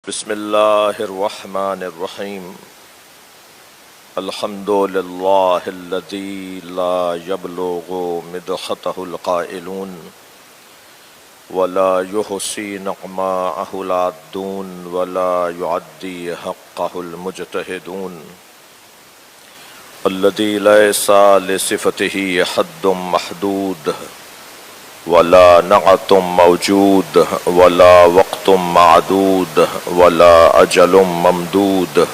بسم الله الرحمن الرحيم. الحمد لله الذي لا يبلغ مدحته القائلون ولا يحصي نعماءه العادون ولا يعدي حقه المجتهدون الذي ليس لصفته حد محدود ولا نعت موجود ولا وقت معدود ولا أجل ممدود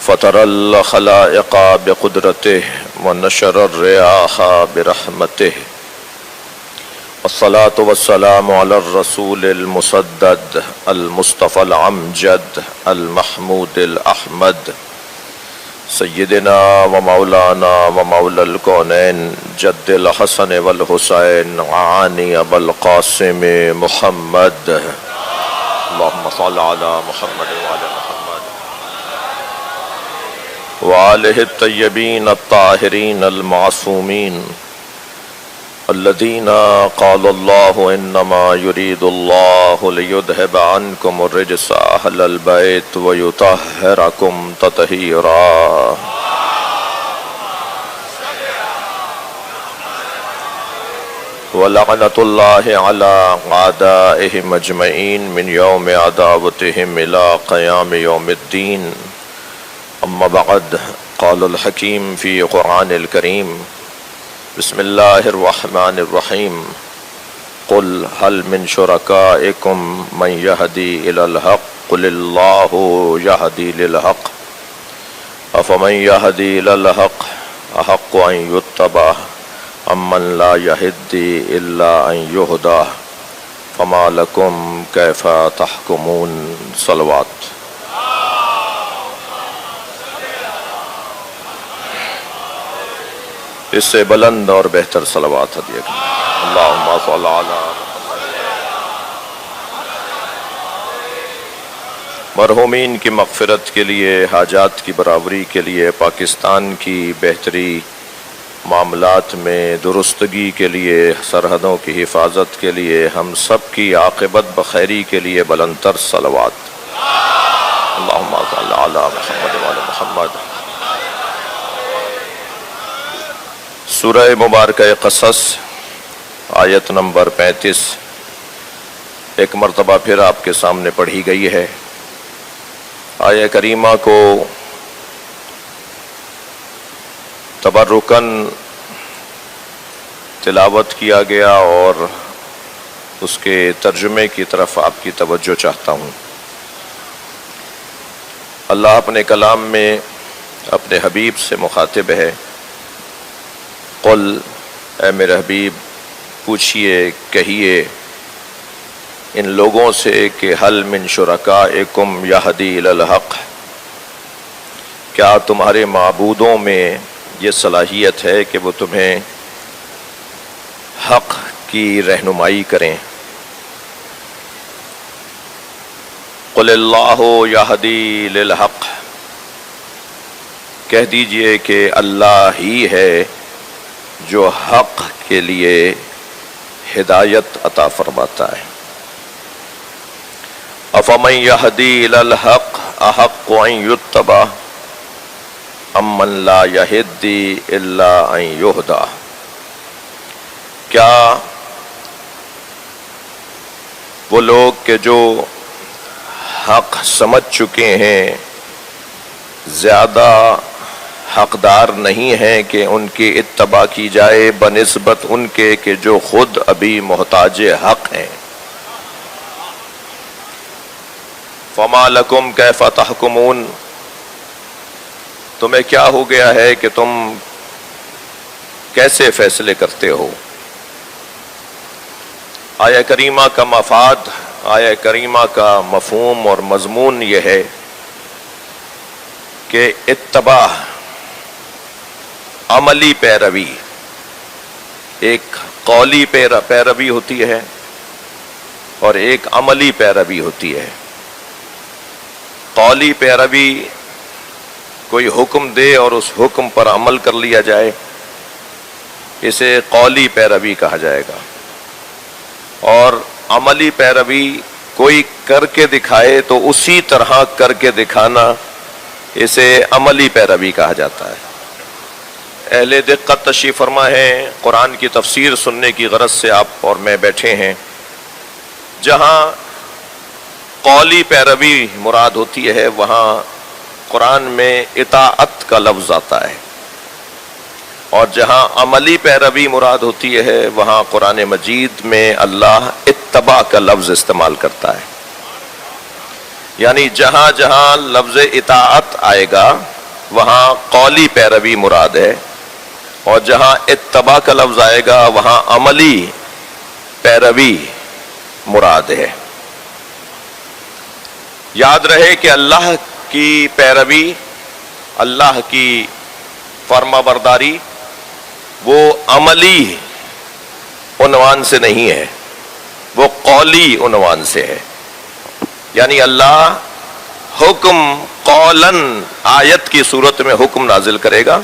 فطر الخلائق بقدرته ونشر الرياح برحمته والصلاة والسلام على الرسول المسدد المصطفى الأمجد المحمود الأحمد سیدنا و مولانا و مولا الکونین جد الحسن والحسین عانی ابو القاسم محمد اللهم صل علی محمد وعلى محمد وآلہ الطیبین الطاہرین المعصومین الذين قال الله إنما يريد الله ليذهب عنكم الرجس أهل البيت ويطهركم تطهيرا ولعنة الله على أعدائهم أجمعين من يوم عداوتهم إلى قيام يوم الدين. أما بعد، قال الحكيم في قرآن الكريم: بسم الله الرحمن الرحيم. قل هل من شركائكم من يهدي إلى الحق قل الله يهدي للحق أفمن يهدي إلى الحق أحق أن يتبع أمن لا يهدي إلا أن يهدى فما لكم كيف تحكمون. صلوات. اس سے بلند اور بہتر صلوات ہدیہ کریں. اللہم صل علی مرحومین کی مغفرت کے لیے، حاجات کی برابری کے لیے، پاکستان کی بہتری معاملات میں درستگی کے لیے، سرحدوں کی حفاظت کے لیے، ہم سب کی عاقبت بخیری کے لیے بلند تر صلوات. اللہم صل علی محمد وعلی محمد. سورہ مبارکہ قصص آیت نمبر 35 ایک مرتبہ پھر آپ کے سامنے پڑھی گئی ہے. آیہ کریمہ کو تبرکاً تلاوت کیا گیا اور اس کے ترجمے کی طرف آپ کی توجہ چاہتا ہوں. اللہ اپنے کلام میں اپنے حبیب سے مخاطب ہے. قل، اے میرے حبیب پوچھئے، کہیے ان لوگوں سے کہ حل من شرکائکم یہدی الی الحق، کیا تمہارے معبودوں میں یہ صلاحیت ہے کہ وہ تمہیں حق کی رہنمائی کریں؟ قل اللہ یہدی للحق، کہہ دیجئے کہ اللہ ہی ہے جو حق کے لیے ہدایت عطا فرماتا ہے. افمن یہدی الی الحق احق ان یتبع امن لا یہدی الا ان یہدی، کیا وہ لوگ کہ جو حق سمجھ چکے ہیں زیادہ حقدار نہیں ہیں کہ ان کی اتباع کی جائے بنسبت ان کے کہ جو خود ابھی محتاج حق ہیں؟ فما لکم کیف تحکمون، تمہیں کیا ہو گیا ہے کہ تم کیسے فیصلے کرتے ہو؟ آیہ کریمہ کا مفاد، آیہ کریمہ کا مفہوم اور مضمون یہ ہے کہ اتباع، عملی پیروی، ایک قولی پیروی ہوتی ہے اور ایک عملی پیروی ہوتی ہے. قولی پیروی کوئی حکم دے اور اس حکم پر عمل کر لیا جائے، اسے قولی پیروی کہا جائے گا. اور عملی پیروی کوئی کر کے دکھائے تو اسی طرح کر کے دکھانا، اسے عملی پیروی کہا جاتا ہے۔ اہل دقت تشریف فرما ہے، قرآن کی تفسیر سننے کی غرض سے آپ اور میں بیٹھے ہیں۔ جہاں قولی پیروی مراد ہوتی ہے وہاں قرآن میں اطاعت کا لفظ آتا ہے، اور جہاں عملی پیروی مراد ہوتی ہے وہاں قرآن مجید میں اللہ اتباع کا لفظ استعمال کرتا ہے۔ یعنی جہاں جہاں لفظ اطاعت آئے گا وہاں قولی پیروی مراد ہے، اور جہاں اتباع کا لفظ آئے گا وہاں عملی پیروی مراد ہے۔ یاد رہے کہ اللہ کی پیروی، اللہ کی فرما برداری وہ عملی عنوان سے نہیں ہے، وہ قولی عنوان سے ہے۔ یعنی اللہ حکم قولاً آیت کی صورت میں حکم نازل کرے گا،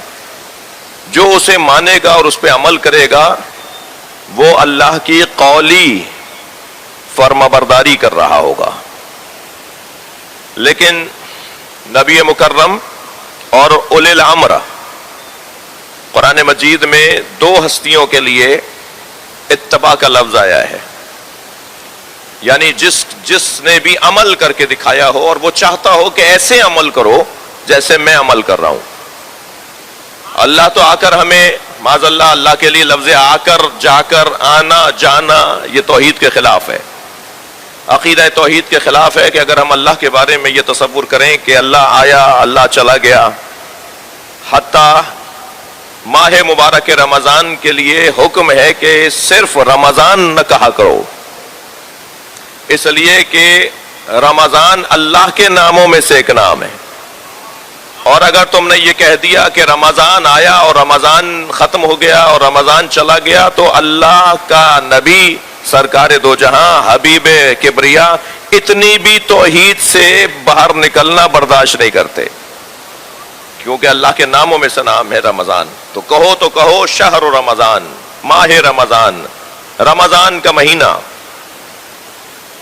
جو اسے مانے گا اور اس پہ عمل کرے گا وہ اللہ کی قولی فرما برداری کر رہا ہوگا۔ لیکن نبی مکرم اور اولی الامر، قرآن مجید میں دو ہستیوں کے لیے اتباع کا لفظ آیا ہے، یعنی جس نے بھی عمل کر کے دکھایا ہو اور وہ چاہتا ہو کہ ایسے عمل کرو جیسے میں عمل کر رہا ہوں۔ اللہ تو آ کر ہمیں معاذ اللہ کے لیے لفظ آ کر، جا کر، آنا جانا یہ توحید کے خلاف ہے، عقیدہ توحید کے خلاف ہے کہ اگر ہم اللہ کے بارے میں یہ تصور کریں کہ اللہ آیا اللہ چلا گیا۔ حتیٰ ماہ مبارک رمضان کے لیے حکم ہے کہ صرف رمضان نہ کہا کرو، اس لیے کہ رمضان اللہ کے ناموں میں سے ایک نام ہے، اور اگر تم نے یہ کہہ دیا کہ رمضان آیا اور رمضان ختم ہو گیا اور رمضان چلا گیا تو اللہ کا نبی سرکار دو جہاں حبیب کبریا اتنی بھی توحید سے باہر نکلنا برداشت نہیں کرتے، کیونکہ اللہ کے ناموں میں سے نام ہے رمضان۔ تو کہو شہر رمضان، ماہ رمضان، رمضان کا مہینہ۔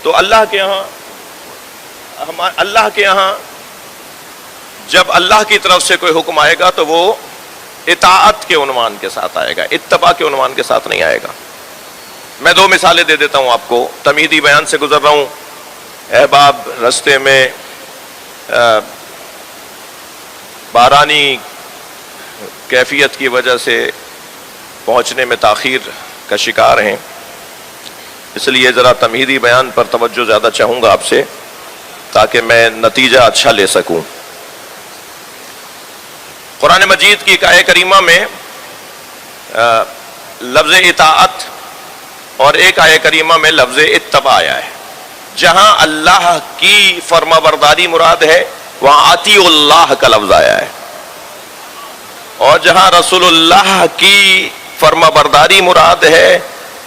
تو اللہ کے یہاں جب اللہ کی طرف سے کوئی حکم آئے گا تو وہ اطاعت کے عنوان کے ساتھ آئے گا، اتباع کے عنوان کے ساتھ نہیں آئے گا۔ میں دو مثالیں دے دیتا ہوں آپ کو، تمہیدی بیان سے گزر رہا ہوں۔ احباب رستے میں بارانی کیفیت کی وجہ سے پہنچنے میں تاخیر کا شکار ہیں، اس لیے ذرا تمہیدی بیان پر توجہ زیادہ چاہوں گا آپ سے تاکہ میں نتیجہ اچھا لے سکوں۔ قرآن مجید کی ایک آیہ کریمہ میں لفظ اطاعت اور ایک آیہ کریمہ میں لفظ اتباع آیا ہے۔ جہاں اللہ کی فرما برداری مراد ہے وہاں اطیعوا اللہ کا لفظ آیا ہے، اور جہاں رسول اللہ کی فرما برداری مراد ہے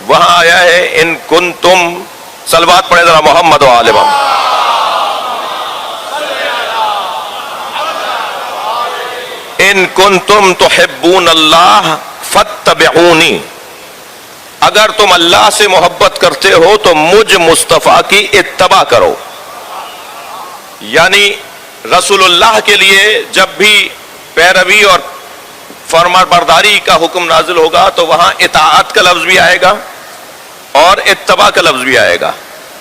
وہاں آیا ہے ان کنتم، صلوات پڑھیں ذرا محمد و آل محمد، ان کنتم تحبون اللہ فاتبعونی، اگر تم اللہ سے محبت کرتے ہو تو مجھ مصطفیٰ کی اتباع کرو۔ یعنی رسول اللہ کے لیے جب بھی پیروی اور فرما برداری کا حکم نازل ہوگا تو وہاں اطاعت کا لفظ بھی آئے گا اور اتباع کا لفظ بھی آئے گا،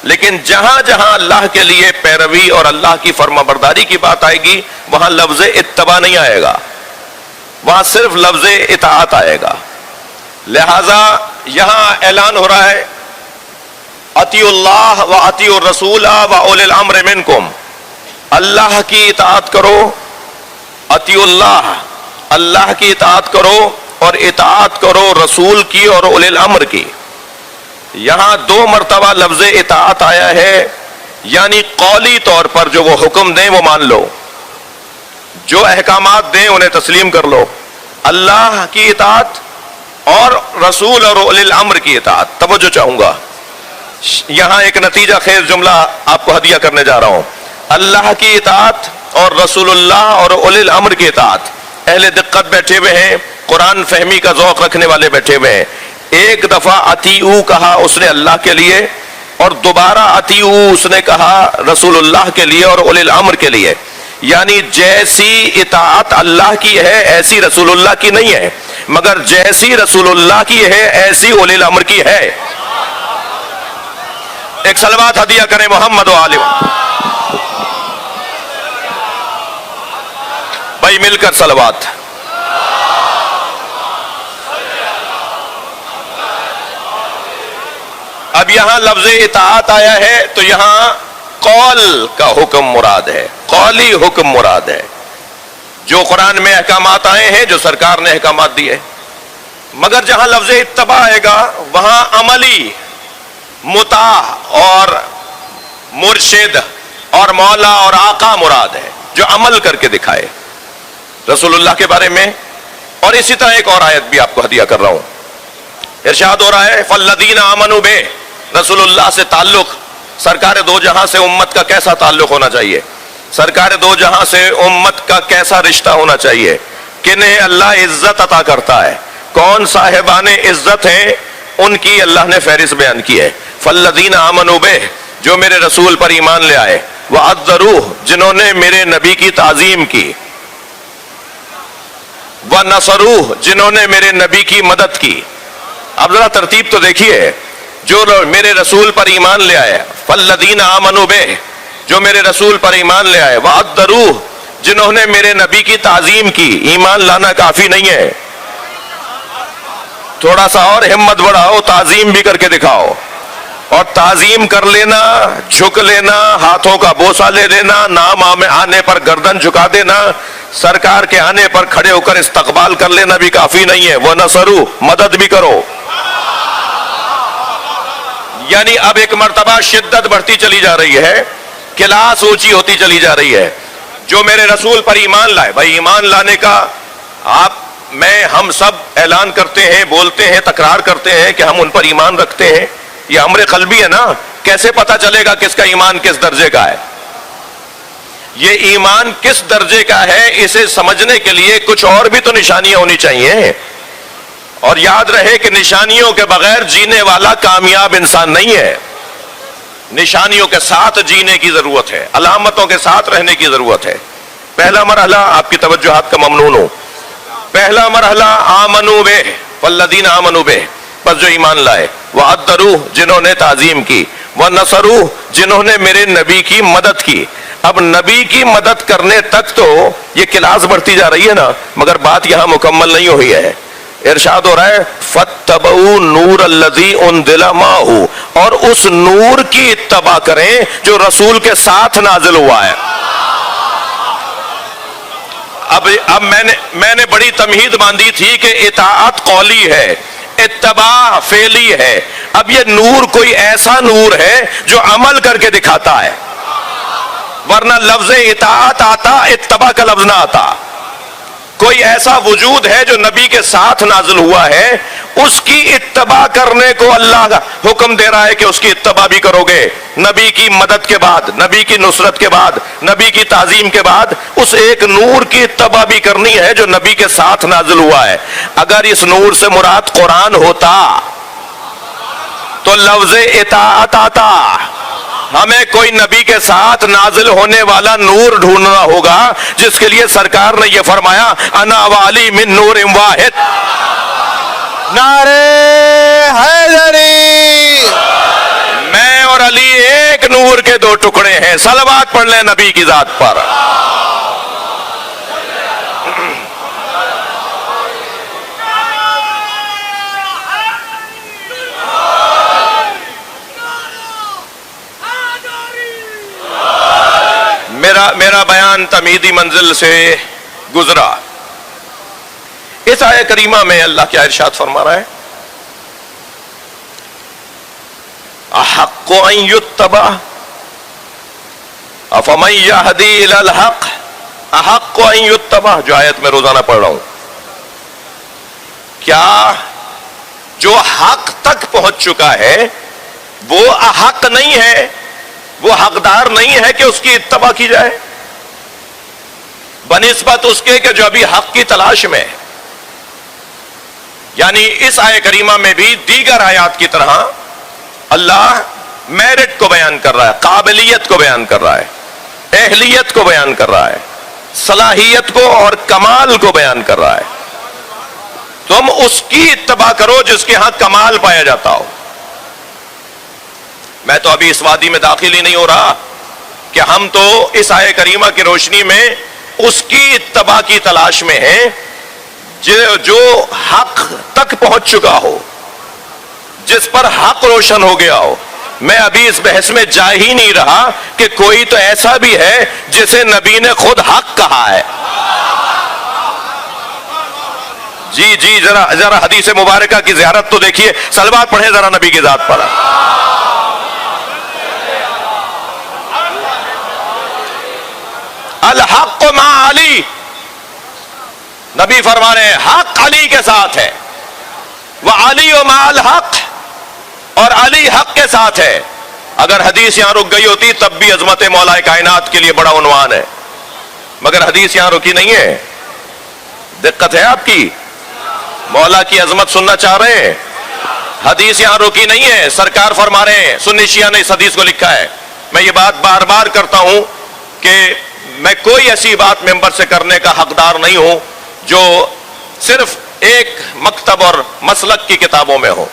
لیکن جہاں جہاں اللہ کے لیے پیروی اور اللہ کی فرما برداری کی بات آئے گی وہاں لفظ اتباع نہیں آئے گا، وہاں صرف لفظ اطاعت آئے گا۔ لہذا یہاں اعلان ہو رہا ہے اطیعوا اللہ و اطیعوا الرسول و اولی الامر منکم، اللہ کی اطاعت کرو، اطیعوا اللہ، اللہ کی اطاعت کرو اور اطاعت کرو رسول کی اور اولی الامر کی۔ یہاں دو مرتبہ لفظ اطاعت آیا ہے، یعنی قولی طور پر جو وہ حکم دیں وہ مان لو، جو احکامات دیں انہیں تسلیم کر لو، اللہ کی اطاعت اور رسول اور اولی الامر کی اطاعت۔ توجہ چاہوں گا، یہاں ایک نتیجہ خیز جملہ آپ کو ہدیہ کرنے جا رہا ہوں۔ اللہ کی اطاعت اور رسول اللہ اور اولی الامر کی اطاعت، اہل دقت بیٹھے ہوئے ہیں، قرآن فہمی کا ذوق رکھنے والے بیٹھے ہوئے ہیں۔ ایک دفعہ اطیعو کہا اس نے اللہ کے لیے، اور دوبارہ اطیعو اس نے کہا رسول اللہ کے لیے اور اولی الامر کے لیے، یعنی جیسی اطاعت اللہ کی ہے ایسی رسول اللہ کی نہیں ہے، مگر جیسی رسول اللہ کی ہے ایسی اولی الامر کی ہے۔ ایک صلوات ہدیہ کریں محمد و آلہ، بھائی مل کر صلوات۔ اب یہاں لفظ اطاعت آیا ہے تو یہاں قول کا حکم مراد ہے، قولی حکم مراد ہے۔ جو قرآن میں احکامات آئے ہیں، جو سرکار نے احکامات دیے، مگر جہاں لفظ اتباع آئے گا وہاں عملی مطاع اور مرشد اور مولا اور آقا مراد ہے، جو عمل کر کے دکھائے رسول اللہ کے بارے میں۔ اور اسی طرح ایک اور آیت بھی آپ کو ہدیہ کر رہا ہوں، ارشاد ہو رہا ہے فالذین آمنوا بہ، رسول اللہ سے تعلق، سرکار دو جہاں سے امت کا کیسا تعلق ہونا چاہیے، سرکار دو جہاں سے امت کا کیسا رشتہ ہونا چاہیے، کنہیں اللہ عزت عطا کرتا ہے، کون صاحبان عزت ہیں، ان کی اللہ نے فہرست بیان کی ہے۔ فالذین آمنوا بہ، جو میرے رسول پر ایمان لے آئے، وعذروہ، جنہوں نے میرے نبی کی تعظیم کی، ونصروہ، جنہوں نے میرے نبی کی مدد کی۔ اب ذرا ترتیب تو دیکھیے، جو میرے رسول پر ایمان لے آئے، فالذین آمنوا بہ، جو میرے رسول پر ایمان لے آئے، وعذروہ، جنہوں نے میرے نبی کی تعظیم کی۔ ایمان لانا کافی نہیں ہے، تھوڑا سا اور ہمت بڑھاؤ، تعظیم بھی کر کے دکھاؤ۔ اور تعظیم کر لینا، جھک لینا، ہاتھوں کا بوسہ لے لینا، نام آنے پر گردن جھکا دینا، سرکار کے آنے پر کھڑے ہو کر استقبال کر لینا بھی کافی نہیں ہے، وہ نصرو، مدد بھی کرو۔ یعنی اب ایک مرتبہ شدت بڑھتی چلی جا رہی ہے، کلاس اونچی ہوتی چلی جا رہی ہے۔ جو میرے رسول پر ایمان لائے، بھائی ایمان لانے کا ہم سب اعلان کرتے ہیں، بولتے ہیں، تکرار کرتے ہیں کہ ہم ان پر ایمان رکھتے ہیں، یہ امر قلبی ہے نا۔ کیسے پتا چلے گا کس کا ایمان کس درجے کا ہے؟ یہ ایمان کس درجے کا ہے اسے سمجھنے کے لیے کچھ اور بھی تو نشانیاں ہونی چاہیے۔ اور یاد رہے کہ نشانیوں کے بغیر جینے والا کامیاب انسان نہیں ہے، نشانیوں کے ساتھ جینے کی ضرورت ہے، علامتوں کے ساتھ رہنے کی ضرورت ہے۔ پہلا مرحلہ، آپ کی توجہات کا ممنون ہوں، پہلا مرحلہ آمنوا بہ، والذین آمنوا بہ، بس جو ایمان لائے، وعذروہ، جنہوں نے تعظیم کی، ونصروہ، جنہوں نے میرے نبی کی مدد کی۔ اب نبی کی مدد کرنے تک تو یہ کلاس بڑھتی جا رہی ہے نا، مگر بات یہاں مکمل نہیں ہوئی ہے۔ ارشاد ہو رہا ہے فاتبعوا نور الذی انزل معہ، اور اس نور کی اتباع کریں جو رسول کے ساتھ نازل ہوا ہے۔ اب میں نے بڑی تمہید باندھی تھی کہ اطاعت قولی ہے، اتباع فعلی ہے۔ اب یہ نور کوئی ایسا نور ہے جو عمل کر کے دکھاتا ہے، ورنہ لفظ اطاعت آتا، اتباع کا لفظ نہ آتا۔ کوئی ایسا وجود ہے جو نبی کے ساتھ نازل ہوا ہے، اس کی اتباع کرنے کو اللہ کا حکم دے رہا ہے کہ اس کی اتباع بھی کرو گے۔ نبی کی مدد کے بعد، نبی کی نصرت کے بعد، نبی کی تعظیم کے بعد اس ایک نور کی اتباع بھی کرنی ہے جو نبی کے ساتھ نازل ہوا ہے۔ اگر اس نور سے مراد قرآن ہوتا تو لفظ اطاعت آتا۔ ہمیں کوئی نبی کے ساتھ نازل ہونے والا نور ڈھونڈنا ہوگا، جس کے لیے سرکار نے یہ فرمایا انا والی من نور واحد۔ نعرہ حیدری، میں اور علی ایک نور کے دو ٹکڑے ہیں۔ صلوات پڑھ لیں نبی کی ذات پر۔ میرا بیان تمہیدی منزل سے گزرا۔ اس آیہ کریمہ میں اللہ کیا ارشاد فرما رہا ہے؟ احق ان یتبع افمن یہدی الی الحق، احق ان یتبع، جو آیت میں روزانہ پڑھ رہا ہوں، کیا جو حق تک پہنچ چکا ہے وہ احق نہیں ہے، وہ حقدار نہیں ہے کہ اس کی اتباع کی جائے بنسبت اس کے کہ جو ابھی حق کی تلاش میں ہے؟ یعنی اس آیہ کریمہ میں بھی دیگر آیات کی طرح اللہ میرٹ کو بیان کر رہا ہے, قابلیت کو بیان کر رہا ہے, اہلیت کو بیان کر رہا ہے, صلاحیت کو اور کمال کو بیان کر رہا ہے. تم اس کی اتباع کرو جس کے ہاں کمال پایا جاتا ہو. میں تو ابھی اس وادی میں داخل ہی نہیں ہو رہا کہ ہم تو اس آیہ کریمہ کی روشنی میں اس کی اتباع کی تلاش میں ہیں جو حق تک پہنچ چکا ہو, جس پر حق روشن ہو گیا ہو. میں ابھی اس بحث میں جا ہی نہیں رہا کہ کوئی تو ایسا بھی ہے جسے نبی نے خود حق کہا ہے. جی ذرا حدیث مبارکہ کی زیارت تو دیکھیے, صلوات پڑھیں ذرا نبی کی ذات پر. الحق مع علی, نبی فرما رہے ہیں حق علی کے ساتھ ہے. وعلی مع الحق, اور علی حق کے ساتھ ہے. اگر حدیث یہاں رک گئی ہوتی تب بھی عظمت مولا کائنات کے لیے بڑا عنوان ہے, مگر حدیث یہاں رکی نہیں ہے. دقت ہے آپ کی, مولا کی عظمت سننا چاہ رہے ہیں, حدیث یہاں رکی نہیں ہے. سرکار فرما رہے ہیں, سنی شیعہ نے اس حدیث کو لکھا ہے. میں یہ بات بار بار کرتا ہوں کہ میں کوئی ایسی بات ممبر سے کرنے کا حقدار نہیں ہوں جو صرف ایک مکتب اور مسلک کی کتابوں میں ہو.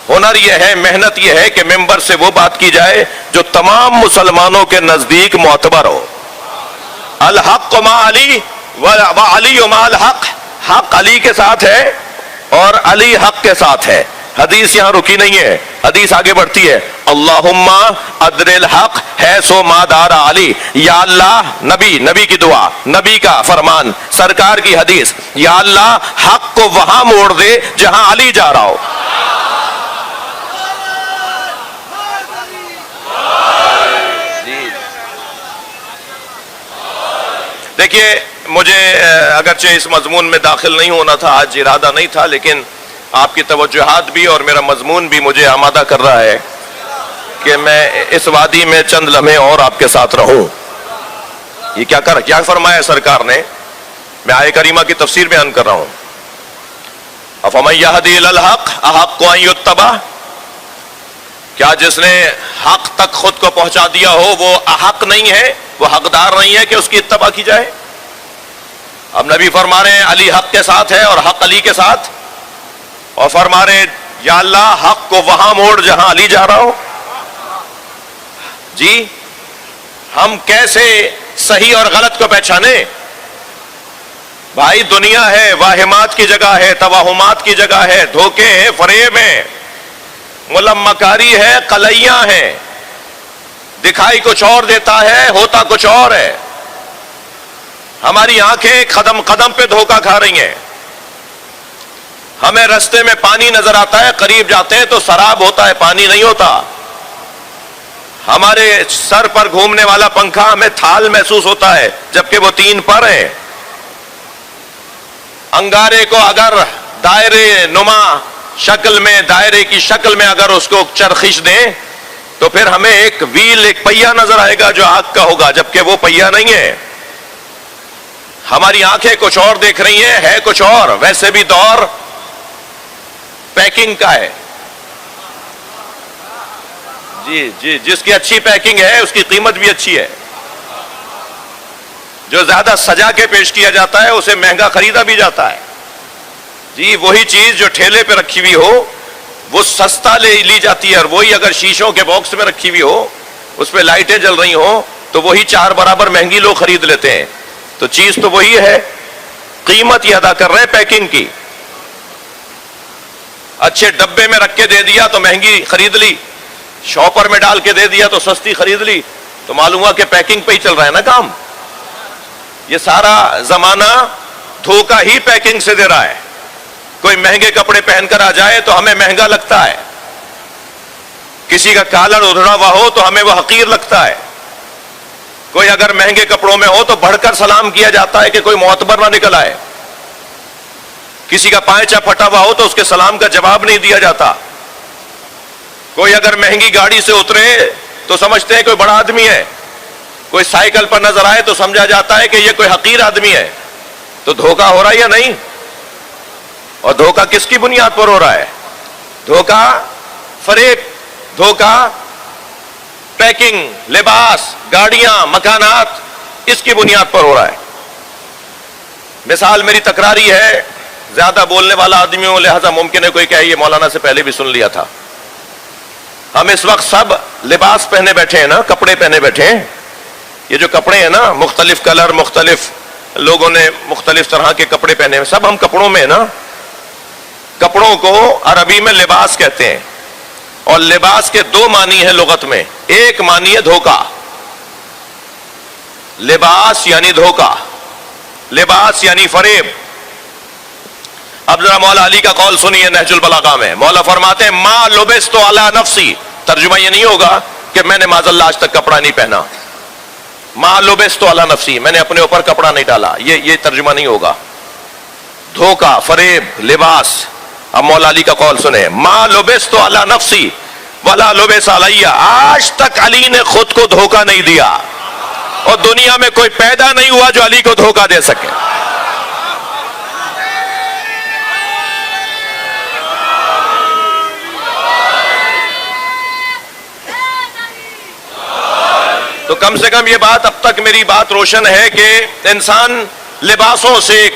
ہنر یہ ہے, محنت یہ ہے کہ ممبر سے وہ بات کی جائے جو تمام مسلمانوں کے نزدیک معتبر ہو. الحق مع علی وعلی مع الحق, حق علی کے ساتھ ہے اور علی حق کے ساتھ ہے. حدیث یہاں رکی نہیں ہے, حدیث آگے بڑھتی ہے. اللہم ادر الحق حیث ما دار علی, یا اللہ, نبی کی دعا, نبی کا فرمان, سرکار کی حدیث, یا اللہ حق کو وہاں موڑ دے جہاں علی جا رہا ہو. دیکھیے, مجھے اگرچہ اس مضمون میں داخل نہیں ہونا تھا, آج ارادہ نہیں تھا, لیکن آپ کی توجہات بھی اور میرا مضمون بھی مجھے آمادہ کر رہا ہے کہ میں اس وادی میں چند لمحے اور آپ کے ساتھ رہوں. یہ کیا فرمایا سرکار نے, میں آیہ کریمہ کی تفسیر بیان کر رہا ہوں. افمن یہدی الی الحق احق ان یتبع, کیا جس نے حق تک خود کو پہنچا دیا ہو وہ احق نہیں ہے, وہ حقدار نہیں ہے کہ اس کی اتباع کی جائے. اب نبی فرما رہے ہیں علی حق کے ساتھ ہے اور حق علی کے ساتھ, اور فرما رہے یا اللہ حق کو وہاں موڑ جہاں علی جا رہا ہو. جی, ہم کیسے صحیح اور غلط کو پہچانے؟ بھائی دنیا ہے, واہمات کی جگہ ہے, توہمات کی جگہ ہے, دھوکے ہیں, فریب ہیں, ملمکاری ہے, قلیاں ہیں, دکھائی کچھ اور دیتا ہے, ہوتا کچھ اور ہے. ہماری آنکھیں قدم قدم پہ دھوکہ کھا رہی ہیں. ہمیں رستے میں پانی نظر آتا ہے, قریب جاتے ہیں تو سراب ہوتا ہے, پانی نہیں ہوتا. ہمارے سر پر گھومنے والا پنکھا ہمیں تھال محسوس ہوتا ہے جبکہ وہ 3 پر ہیں. انگارے کو اگر دائرے نما شکل میں, دائرے کی شکل میں اگر اس کو چرخش دیں تو پھر ہمیں ایک ویل, ایک پہیا نظر آئے گا جو آگ کا ہوگا, جبکہ وہ پہیا نہیں ہے. ہماری آنکھیں کچھ اور دیکھ رہی ہیں, ہے کچھ اور. ویسے بھی دور پیکنگ کا ہے. جی, جس کی اچھی پیکنگ ہے اس کی قیمت بھی اچھی ہے. جو زیادہ سجا کے پیش کیا جاتا ہے اسے مہنگا خریدا بھی جاتا ہے. جی, وہی چیز جو ٹھیلے پہ رکھی ہوئی ہو وہ سستا لی جاتی ہے, اور وہی اگر شیشوں کے باکس میں رکھی ہوئی ہو, اس پہ لائٹیں جل رہی ہوں, تو وہی 4 برابر مہنگی لوگ خرید لیتے ہیں. تو چیز تو وہی ہے, قیمت ہی ادا کر رہے ہیں پیکنگ کی. اچھے ڈبے میں رکھ کے دے دیا تو مہنگی خرید لی, شاپر میں ڈال کے دے دیا تو سستی خرید لی. تو معلوم ہوا کہ پیکنگ پہ ہی چل رہا ہے نا کام. یہ سارا زمانہ دھوکہ ہی پیکنگ سے دے رہا ہے. کوئی مہنگے کپڑے پہن کر آ جائے تو ہمیں مہنگا لگتا ہے, کسی کا کالر ادھڑا ہوا ہو تو ہمیں وہ حقیر لگتا ہے. کوئی اگر مہنگے کپڑوں میں ہو تو بڑھ کر سلام کیا جاتا ہے کہ کوئی معتبر نہ نکل آئے. کسی کا پائچہ پھٹا ہوا ہو تو اس کے سلام کا جواب نہیں دیا جاتا. کوئی اگر مہنگی گاڑی سے اترے تو سمجھتے ہیں کوئی بڑا آدمی ہے, کوئی سائیکل پر نظر آئے تو سمجھا جاتا ہے کہ یہ کوئی حقیر آدمی ہے. تو دھوکہ ہو رہا ہے یا نہیں؟ اور دھوکہ کس کی بنیاد پر ہو رہا ہے؟ دھوکہ فریب, دھوکہ پیکنگ, لباس, گاڑیاں, مکانات, اس کی بنیاد پر ہو رہا ہے. مثال میری تکراری ہے, زیادہ بولنے والا آدمی ہوں, لہذا ممکن ہے کوئی کہے یہ مولانا سے پہلے بھی سن لیا تھا. ہم اس وقت سب لباس پہنے بیٹھے ہیں نا, کپڑے پہنے بیٹھے ہیں. یہ جو کپڑے ہیں نا, مختلف کلر, مختلف لوگوں نے مختلف طرح کے کپڑے پہنے ہیں, سب ہم کپڑوں میں ہیں نا. کپڑوں کو عربی میں لباس کہتے ہیں, اور لباس کے دو معنی ہیں لغت میں. ایک معنی ہے دھوکہ, لباس یعنی دھوکہ, لباس یعنی فریب. اب ذرا مولا علی کا قول سنیے نہج البلاغہ میں. مولا فرماتے ہیں ما لبست علی نفسی, ترجمہ یہ نہیں ہوگا کہ میں نے معاذ اللہ آج تک کپڑا نہیں پہنا. ما لبست علی نفسی, میں نے اپنے اوپر کپڑا نہیں ڈالا, یہ ترجمہ نہیں ہوگا. دھوکہ, فریب, لباس. اب مولا علی کا قول سنیں, ما لبست علی نفسی ولا لبس علی, آج تک علی نے خود کو دھوکہ نہیں دیا, اور دنیا میں کوئی پیدا نہیں ہوا جو علی کو دھوکہ دے سکے. تو کم سے کم یہ بات, اب تک میری بات روشن ہے کہ انسان لباسوں سے,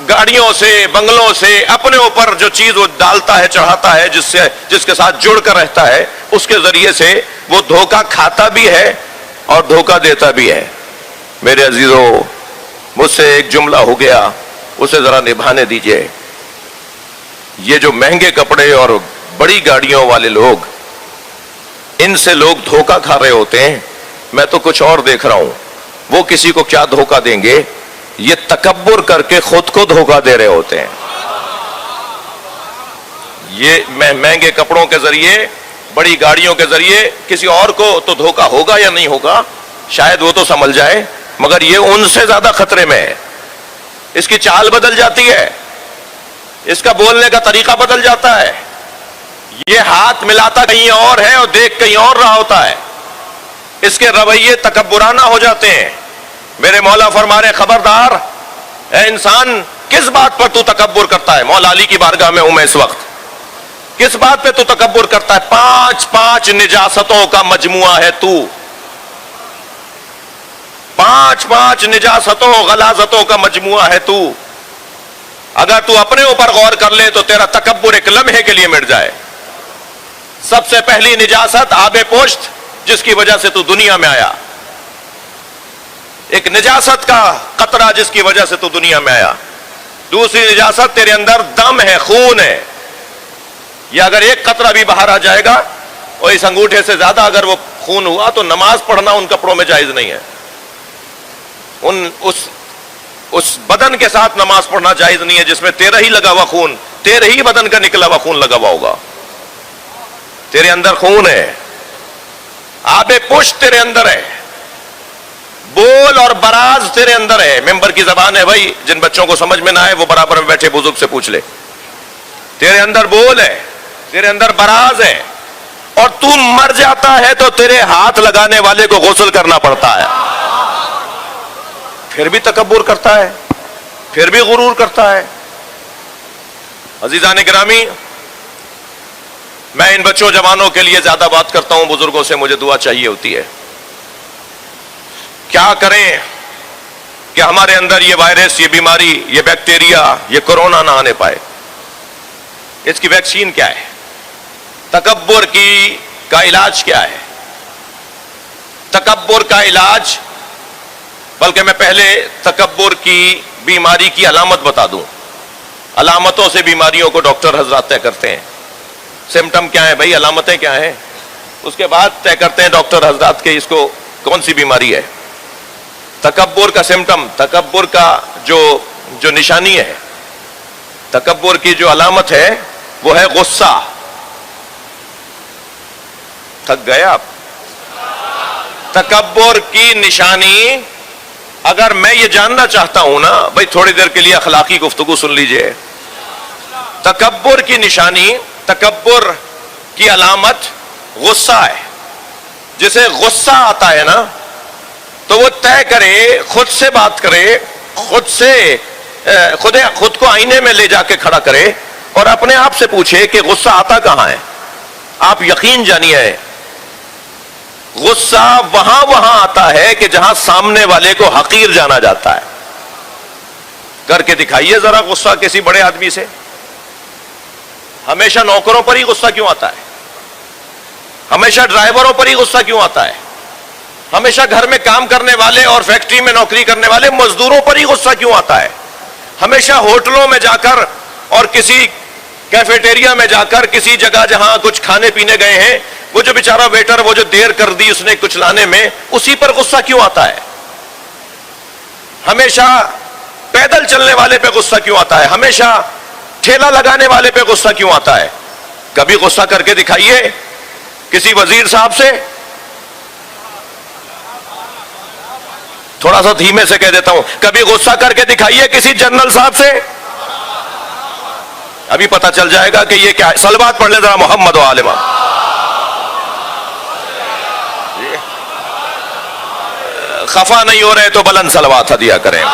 گاڑیوں سے, بنگلوں سے, اپنے اوپر جو چیز وہ ڈالتا ہے, چڑھاتا ہے, جس کے ساتھ جڑ کر رہتا ہے, اس کے ذریعے سے وہ دھوکہ کھاتا بھی ہے اور دھوکہ دیتا بھی ہے. میرے عزیزو, مجھ سے ایک جملہ ہو گیا, اسے ذرا نبھانے دیجئے. یہ جو مہنگے کپڑے اور بڑی گاڑیوں والے لوگ, ان سے لوگ دھوکہ کھا رہے ہوتے ہیں. میں تو کچھ اور دیکھ رہا ہوں. وہ کسی کو کیا دھوکہ دیں گے, یہ تکبر کر کے خود کو دھوکہ دے رہے ہوتے ہیں. یہ مہنگے کپڑوں کے ذریعے, بڑی گاڑیوں کے ذریعے کسی اور کو تو دھوکہ ہوگا یا نہیں ہوگا, شاید وہ تو سنبھل جائے, مگر یہ ان سے زیادہ خطرے میں ہے. اس کی چال بدل جاتی ہے, اس کا بولنے کا طریقہ بدل جاتا ہے. یہ ہاتھ ملاتا کہیں اور ہے اور دیکھ کہیں اور رہا ہوتا ہے. اس کے رویے تکبرانہ ہو جاتے ہیں. میرے مولا فرما رہے, خبردار اے انسان, کس بات پر تو تکبر کرتا ہے. مولا علی کی بارگاہ میں ہوں میں اس وقت. کس بات پہ تو تکبر کرتا ہے؟ 5 نجاستوں کا مجموعہ ہے تو. 5 نجاستوں, غلاظتوں کا مجموعہ ہے تو. اگر تو اپنے اوپر غور کر لے تو تیرا تکبر ایک لمحے کے لیے مٹ جائے. سب سے پہلی نجاست آب پوشت, جس کی وجہ سے تو دنیا میں آیا. ایک نجاست کا قطرہ جس کی وجہ سے تو دنیا میں آیا. دوسری نجاست تیرے اندر دم ہے, خون ہے. یہ اگر ایک قطرہ بھی باہر آ جائے گا, اور اس انگوٹھے سے زیادہ اگر وہ خون ہوا, تو نماز پڑھنا ان کپڑوں میں جائز نہیں ہے. اس بدن کے ساتھ نماز پڑھنا جائز نہیں ہے جس میں تیرا ہی لگا ہوا خون, تیرے ہی بدن کا نکلا ہوا خون لگا ہوا ہوگا. تیرے اندر خون ہے, آب پشت تیرے اندر ہے, بول اور براز تیرے اندر ہے. ممبر کی زبان ہے بھائی, جن بچوں کو سمجھ میں نہ آئے وہ برابر میں بیٹھے بزرگ سے پوچھ لے. تیرے اندر بول ہے, تیرے اندر براز ہے, اور تو مر جاتا ہے تو تیرے ہاتھ لگانے والے کو غسل کرنا پڑتا ہے. پھر بھی تکبر کرتا ہے, پھر بھی غرور کرتا ہے. عزیزان گرامی, میں ان بچوں جوانوں کے لیے زیادہ بات کرتا ہوں, بزرگوں سے مجھے دعا چاہیے ہوتی ہے. کیا کریں کہ ہمارے اندر یہ وائرس, یہ بیماری, یہ بیکٹیریا, یہ کورونا نہ آنے پائے. اس کی ویکسین کیا ہے؟ تکبر کا علاج کیا ہے؟ تکبر کا علاج, بلکہ میں پہلے تکبر کی بیماری کی علامت بتا دوں. علامتوں سے بیماریوں کو ڈاکٹر حضرات طے کرتے ہیں. سمٹم کیا ہے بھائی, علامتیں کیا ہیں, اس کے بعد طے کرتے ہیں ڈاکٹر حضرات کہ اس کو کون سی بیماری ہے. تکبر کا سمٹم, تکبر کا جو نشانی ہے, تکبر کی جو علامت ہے وہ ہے غصہ. تھک گئے آپ؟ تکبر کی نشانی, اگر میں یہ جاننا چاہتا ہوں نا بھائی, تھوڑی دیر کے لیے اخلاقی گفتگو سن لیجئے. تکبر کی نشانی, تکبر کی علامت غصہ ہے. جسے غصہ آتا ہے نا تو وہ طے کرے, خود سے بات کرے, خود کو آئینے میں لے جا کے کھڑا کرے اور اپنے آپ سے پوچھے کہ غصہ آتا کہاں ہے. آپ یقین جانیے غصہ وہاں آتا ہے کہ جہاں سامنے والے کو حقیر جانا جاتا ہے. کر کے دکھائیے ذرا غصہ کسی بڑے آدمی سے. ہمیشہ نوکروں پر ہی غصہ کیوں آتا ہے؟ ہمیشہ ڈرائیوروں پر ہی غصہ کیوں آتا ہے؟ ہمیشہ گھر میں کام کرنے والے اور فیکٹری میں نوکری کرنے والے مزدوروں پر ہی غصہ کیوں آتا ہے؟ ہمیشہ ہوٹلوں میں جا کر اور کسی کیفیٹیریا میں جا کر کسی جگہ جہاں کچھ کھانے پینے گئے ہیں، وہ جو بیچارہ ویٹر وہ جو دیر کر دی اس نے کچھ لانے میں، اسی پر غصہ کیوں آتا ہے؟ ہمیشہ پیدل چلنے والے پہ غصہ کیوں آتا ہے؟ ہمیشہ ٹھیلا لگانے والے پہ غصہ کیوں آتا ہے؟ کبھی غصہ کر کے دکھائیے کسی وزیر صاحب سے. تھوڑا سا دھیمے سے کہہ دیتا ہوں، کبھی غصہ کر کے دکھائیے کسی جنرل صاحب سے. ابھی پتہ چل جائے گا کہ یہ کیا ہے. صلوات پڑھ لیں ذرا محمد و آل محمد. خفا نہیں ہو رہے تو بلند صلوات ہدیہ کریں.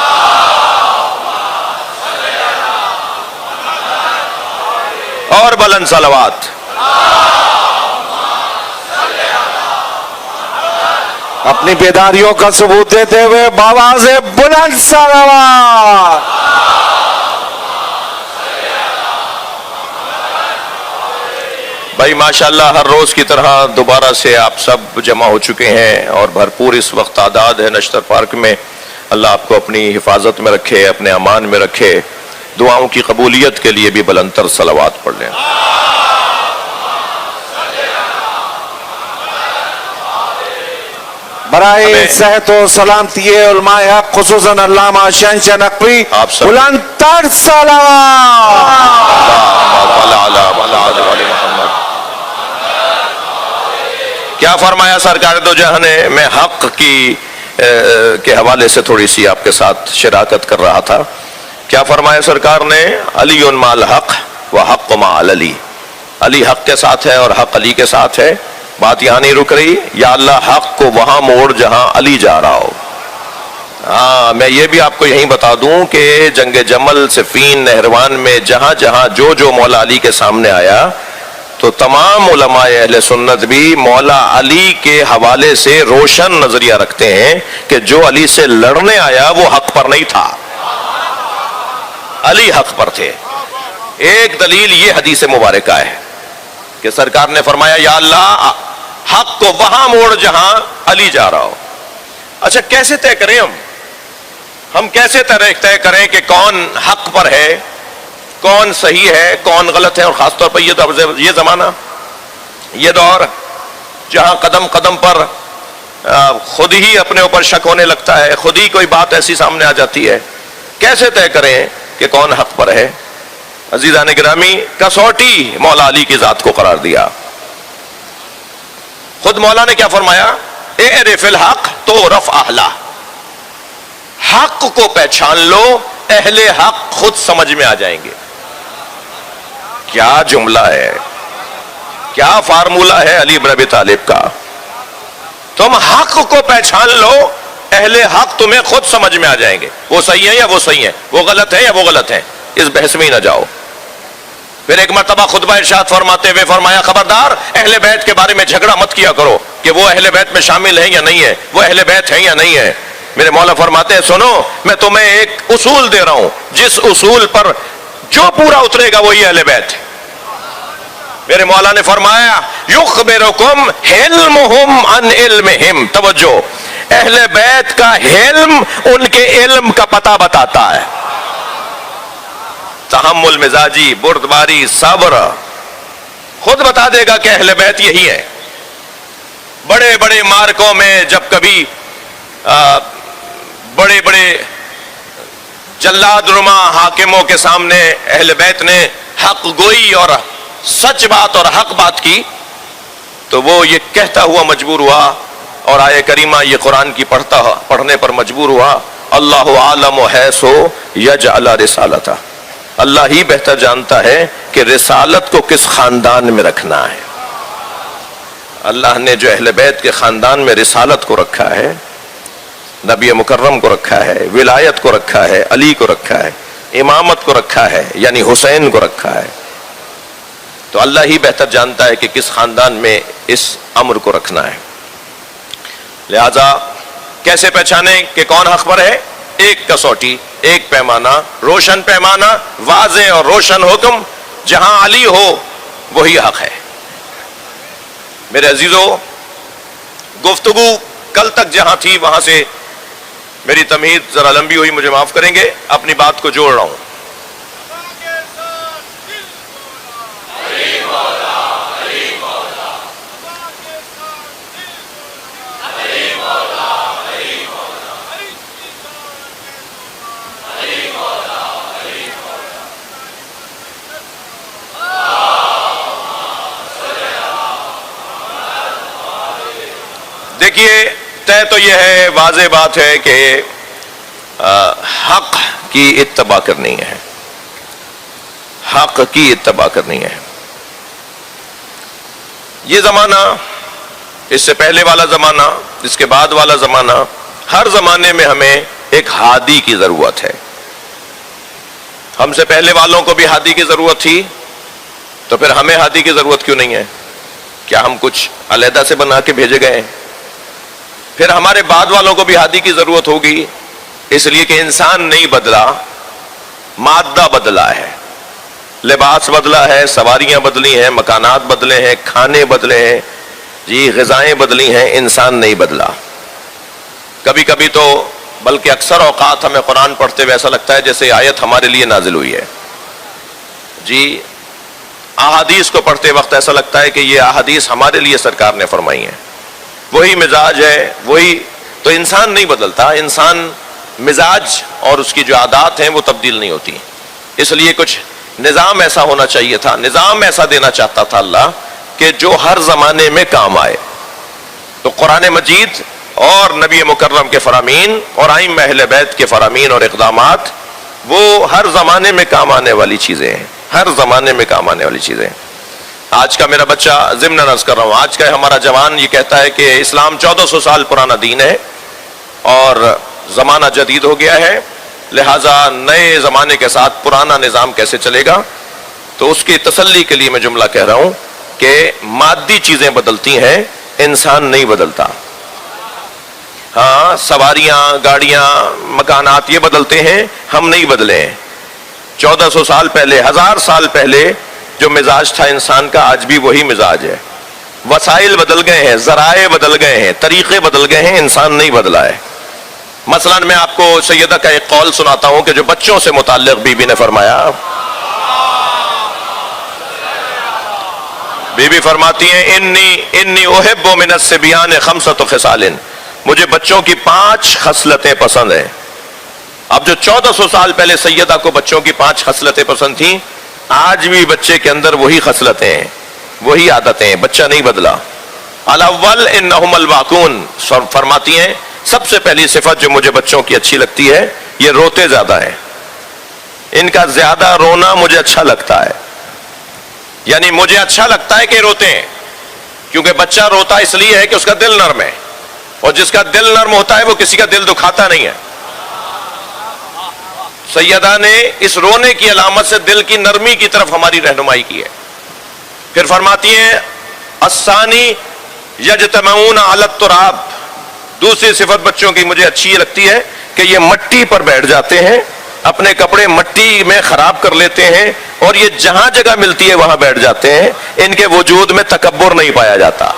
اور بلند صلوات. اپنی بیداریوں کا ثبوت دیتے ہوئے بآواز بلند صلوات. بھائی ماشاءاللہ ہر روز کی طرح دوبارہ سے آپ سب جمع ہو چکے ہیں اور بھرپور اس وقت تعداد ہے نشتر پارک میں. اللہ آپ کو اپنی حفاظت میں رکھے، اپنے امان میں رکھے. دعاؤں کی قبولیت کے لیے بھی بلند تر صلوات پڑھ لیں. برائے صحت و سلامتی علماء حق خصوصاً علامہ شہنشاہ نقوی آپ سب بلند تر صلوات. کیا فرمایا سرکار دو جہاں نے؟ میں حق کے حوالے سے تھوڑی سی آپ کے ساتھ شراکت کر رہا تھا. کیا فرمایا سرکار نے؟ علی مع الحق و حق مع علی. علی حق کے ساتھ ہے اور حق علی کے ساتھ ہے. بات یہاں نہیں رک رہی، یا اللہ حق کو وہاں موڑ جہاں علی جا رہا ہو. ہاں میں یہ بھی آپ کو یہیں بتا دوں کہ جنگ جمل، صفین، نہروان میں جہاں جہاں جو مولا علی کے سامنے آیا تو تمام علماء اہل سنت بھی مولا علی کے حوالے سے روشن نظریہ رکھتے ہیں کہ جو علی سے لڑنے آیا وہ حق پر نہیں تھا، علی حق پر تھے. ایک دلیل یہ حدیث مبارکہ ہے کہ سرکار نے فرمایا یا اللہ حق کو وہاں موڑ جہاں علی جا رہا ہو. اچھا کیسے طے کریں ہم کیسے طے کریں کہ کون حق پر ہے، کون صحیح ہے، کون غلط ہے؟ اور خاص طور پر یہ زمانہ، یہ دور جہاں قدم قدم پر خود ہی اپنے اوپر شک ہونے لگتا ہے، خود ہی کوئی بات ایسی سامنے آ جاتی ہے. کیسے طے کریں کہ کون حق پر ہے؟ عزیزان گرامی، کسوٹی مولا علی کی ذات کو قرار دیا. خود مولا نے کیا فرمایا؟ اعرف الحق تعرف اہلہ. حق کو پہچان لو، اہل حق خود سمجھ میں آ جائیں گے. کیا جملہ ہے، کیا فارمولہ ہے علی بن ابی طالب کا. تم حق کو پہچان لو، اہل حق تمہیں خود سمجھ میں آ جائیں گے. وہ صحیح ہے یا وہ صحیح ہے، وہ غلط ہے یا وہ غلط ہے. اس بحث میں ہی نہ جاؤ. پھر ایک مرتبہ خطبہ ارشاد فرماتے ہوئے فرمایا خبردار اہل بیت کے بارے میں جھگڑا مت کیا کرو کہ وہ اہل بیت میں شامل ہیں یا نہیں ہے، وہ اہل بیت ہیں یا نہیں ہے. میرے مولا فرماتے ہیں سنو میں تمہیں ایک اصول دے رہا ہوں، جس اصول پر جو پورا اترے گا وہی اہل بیت ہے. میرے مولا نے فرمایا یخبرکم حلمہم عن علمہم. توجہ، اہل بیت کا حلم ان کے علم کا پتہ بتاتا ہے. تحمل مزاجی، بردباری، صبر خود بتا دے گا کہ اہل بیت یہی ہے. بڑے بڑے مارکوں میں جب کبھی بڑے بڑے جلاد نما حاکموں کے سامنے اہل بیت نے حق گوئی اور سچ بات اور حق بات کی تو وہ یہ کہتا ہوا مجبور ہوا اور آیہ کریمہ یہ قرآن کی پڑھنے پر مجبور ہوا اللہ عالم حیث یجعل رسالتہ. اللہ ہی بہتر جانتا ہے کہ رسالت کو کس خاندان میں رکھنا ہے. اللہ نے جو اہل بیت کے خاندان میں رسالت کو رکھا ہے، نبی مکرم کو رکھا ہے، ولایت کو رکھا ہے، علی کو رکھا ہے، امامت کو رکھا ہے یعنی حسین کو رکھا ہے، تو اللہ ہی بہتر جانتا ہے کہ کس خاندان میں اس امر کو رکھنا ہے. لہذا کیسے پہچانے کہ کون حق پر ہے؟ ایک کسوٹی، ایک پیمانہ، روشن پیمانہ، واضح اور روشن حکم، جہاں علی ہو وہی حق ہے۔ میرے عزیزو، گفتگو کل تک جہاں تھی وہاں سے میری تمہید ذرا لمبی ہوئی، مجھے معاف کریں گے، اپنی بات کو جوڑ رہا ہوں۔ دیکھیے، طے تو یہ ہے، واضح بات ہے کہ حق کی اتباع کرنی ہے، حق کی اتباع کرنی ہے۔ یہ زمانہ، اس سے پہلے والا زمانہ، اس کے بعد والا زمانہ، ہر زمانے میں ہمیں ایک ہادی کی ضرورت ہے۔ ہم سے پہلے والوں کو بھی ہادی کی ضرورت تھی، تو پھر ہمیں ہادی کی ضرورت کیوں نہیں ہے؟ کیا ہم کچھ علیحدہ سے بنا کے بھیجے گئے ہیں؟ پھر ہمارے بعد والوں کو بھی ہادی کی ضرورت ہوگی، اس لیے کہ انسان نہیں بدلا، مادہ بدلا ہے، لباس بدلا ہے، سواریاں بدلی ہیں، مکانات بدلے ہیں، کھانے بدلے ہیں، جی غذائیں بدلی ہیں، انسان نہیں بدلا۔ کبھی کبھی تو بلکہ اکثر اوقات ہمیں قرآن پڑھتے ہوئے ایسا لگتا ہے جیسے آیت ہمارے لیے نازل ہوئی ہے۔ جی احادیث کو پڑھتے وقت ایسا لگتا ہے کہ یہ احادیث ہمارے لیے سرکار نے فرمائی ہیں۔ وہی مزاج ہے، وہی تو انسان نہیں بدلتا، انسان مزاج اور اس کی جو عادات ہیں وہ تبدیل نہیں ہوتی۔ اس لیے کچھ نظام ایسا ہونا چاہیے تھا، نظام ایسا دینا چاہتا تھا اللہ کہ جو ہر زمانے میں کام آئے۔ تو قرآن مجید اور نبی مکرم کے فرامین اور ائمہ اہل بیت کے فرامین اور اقدامات وہ ہر زمانے میں کام آنے والی چیزیں ہیں، ہر زمانے میں کام آنے والی چیزیں ہیں۔ آج کا میرا بچہ، ضمن عرض کر رہا ہوں، آج کا ہمارا جوان یہ کہتا ہے کہ اسلام 1400 سال پرانا دین ہے اور زمانہ جدید ہو گیا ہے، لہٰذا نئے زمانے کے ساتھ پرانا نظام کیسے چلے گا؟ تو اس کی تسلی کے لیے میں جملہ کہہ رہا ہوں کہ مادی چیزیں بدلتی ہیں، انسان نہیں بدلتا۔ ہاں، سواریاں، گاڑیاں، مکانات یہ بدلتے ہیں، ہم نہیں بدلے ہیں۔ 1400 سال پہلے، 1000 سال پہلے جو مزاج تھا انسان کا، آج بھی وہی مزاج ہے۔ وسائل بدل گئے ہیں، ذرائع بدل گئے ہیں، طریقے بدل گئے ہیں، انسان نہیں بدلا ہے۔ مثلا میں آپ کو سیدہ کا ایک قول سناتا ہوں کہ جو بچوں سے متعلق بی بی نے فرمایا۔ بی بی فرماتی ہیں انی احب من الصبیان خمسۃ خصال، مجھے بچوں کی 5 خصلتیں پسند ہیں۔ اب جو 1400 سال پہلے سیدہ کو بچوں کی 5 خصلتیں پسند تھیں، آج بھی بچے کے اندر وہی خصلتیں ہیں، وہی عادتیں ہیں، بچہ نہیں بدلا۔ الاول انہم الواقون، فرماتی ہیں سب سے پہلی صفت جو مجھے بچوں کی اچھی لگتی ہے، یہ روتے زیادہ ہیں، ان کا زیادہ رونا مجھے اچھا لگتا ہے۔ یعنی مجھے اچھا لگتا ہے کہ روتے ہیں، کیونکہ بچہ روتا اس لیے ہے کہ اس کا دل نرم ہے، اور جس کا دل نرم ہوتا ہے وہ کسی کا دل دکھاتا نہیں ہے۔ سیدہ نے اس رونے کی علامت سے دل کی نرمی کی طرف ہماری رہنمائی کی ہے۔ پھر فرماتی ہیں الثانی یجتمعون علی التراب، دوسری صفت بچوں کی مجھے اچھی لگتی ہے کہ یہ مٹی پر بیٹھ جاتے ہیں، اپنے کپڑے مٹی میں خراب کر لیتے ہیں، اور یہ جہاں جگہ ملتی ہے وہاں بیٹھ جاتے ہیں، ان کے وجود میں تکبر نہیں پایا جاتا۔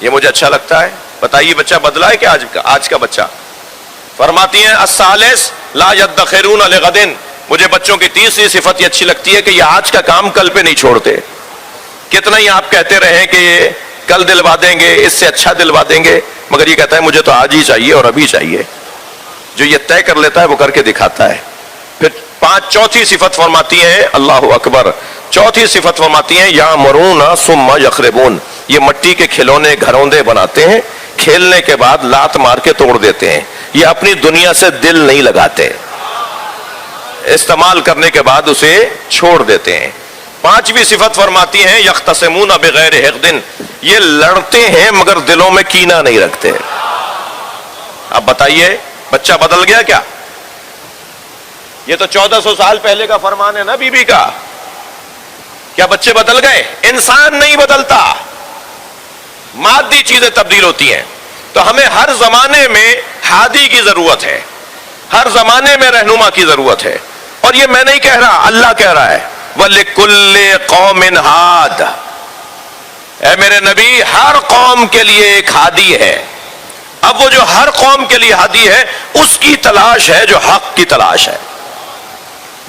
یہ مجھے اچھا لگتا ہے۔ بتائیے بچہ بدلا ہے کہ آج کا بچہ؟ فرماتی ہیں الثالث لا یدخرون لغد، مجھے بچوں کی تیسری صفت یہ اچھی لگتی ہے کہ یہ آج کا کام کل پہ نہیں چھوڑتے۔ کتنا ہی آپ کہتے رہیں کہ یہ کل دلوا دیں گے، اس سے اچھا دلوا دیں گے، مگر یہ کہتا ہے مجھے تو آج ہی چاہیے اور ابھی چاہیے۔ جو یہ طے کر لیتا ہے وہ کر کے دکھاتا ہے۔ پھر چوتھی صفت فرماتی ہیں، اللہ اکبر، چوتھی صفت فرماتی ہیں یامرون ثم یخربون، یہ مٹی کے کھلونے گھروندے بناتے ہیں، کھیلنے کے بعد لات مار کے توڑ دیتے ہیں، یہ اپنی دنیا سے دل نہیں لگاتے، استعمال کرنے کے بعد اسے چھوڑ دیتے ہیں۔ پانچویں صفت فرماتی ہیں یختصمون بغیر حقد، یہ لڑتے ہیں مگر دلوں میں کینہ نہیں رکھتے۔ اب بتائیے بچہ بدل گیا کیا؟ یہ تو 1400 سال پہلے کا فرمان ہے نا بی بی کا، کیا بچے بدل گئے؟ انسان نہیں بدلتا، مادی چیزیں تبدیل ہوتی ہیں۔ تو تو ہمیں ہر زمانے میں ہادی کی ضرورت ہے، ہر زمانے میں رہنما کی ضرورت ہے. اور یہ میں نہیں کہہ رہا، اللہ کہہ رہا ہے وَلِكُلِّ قَوْمٍ ہاد. اے میرے نبی، ہر قوم کے لیے ایک ہادی ہے. اب وہ جو ہر قوم کے لیے ہادی ہے اس کی تلاش ہے جو حق کی تلاش ہے.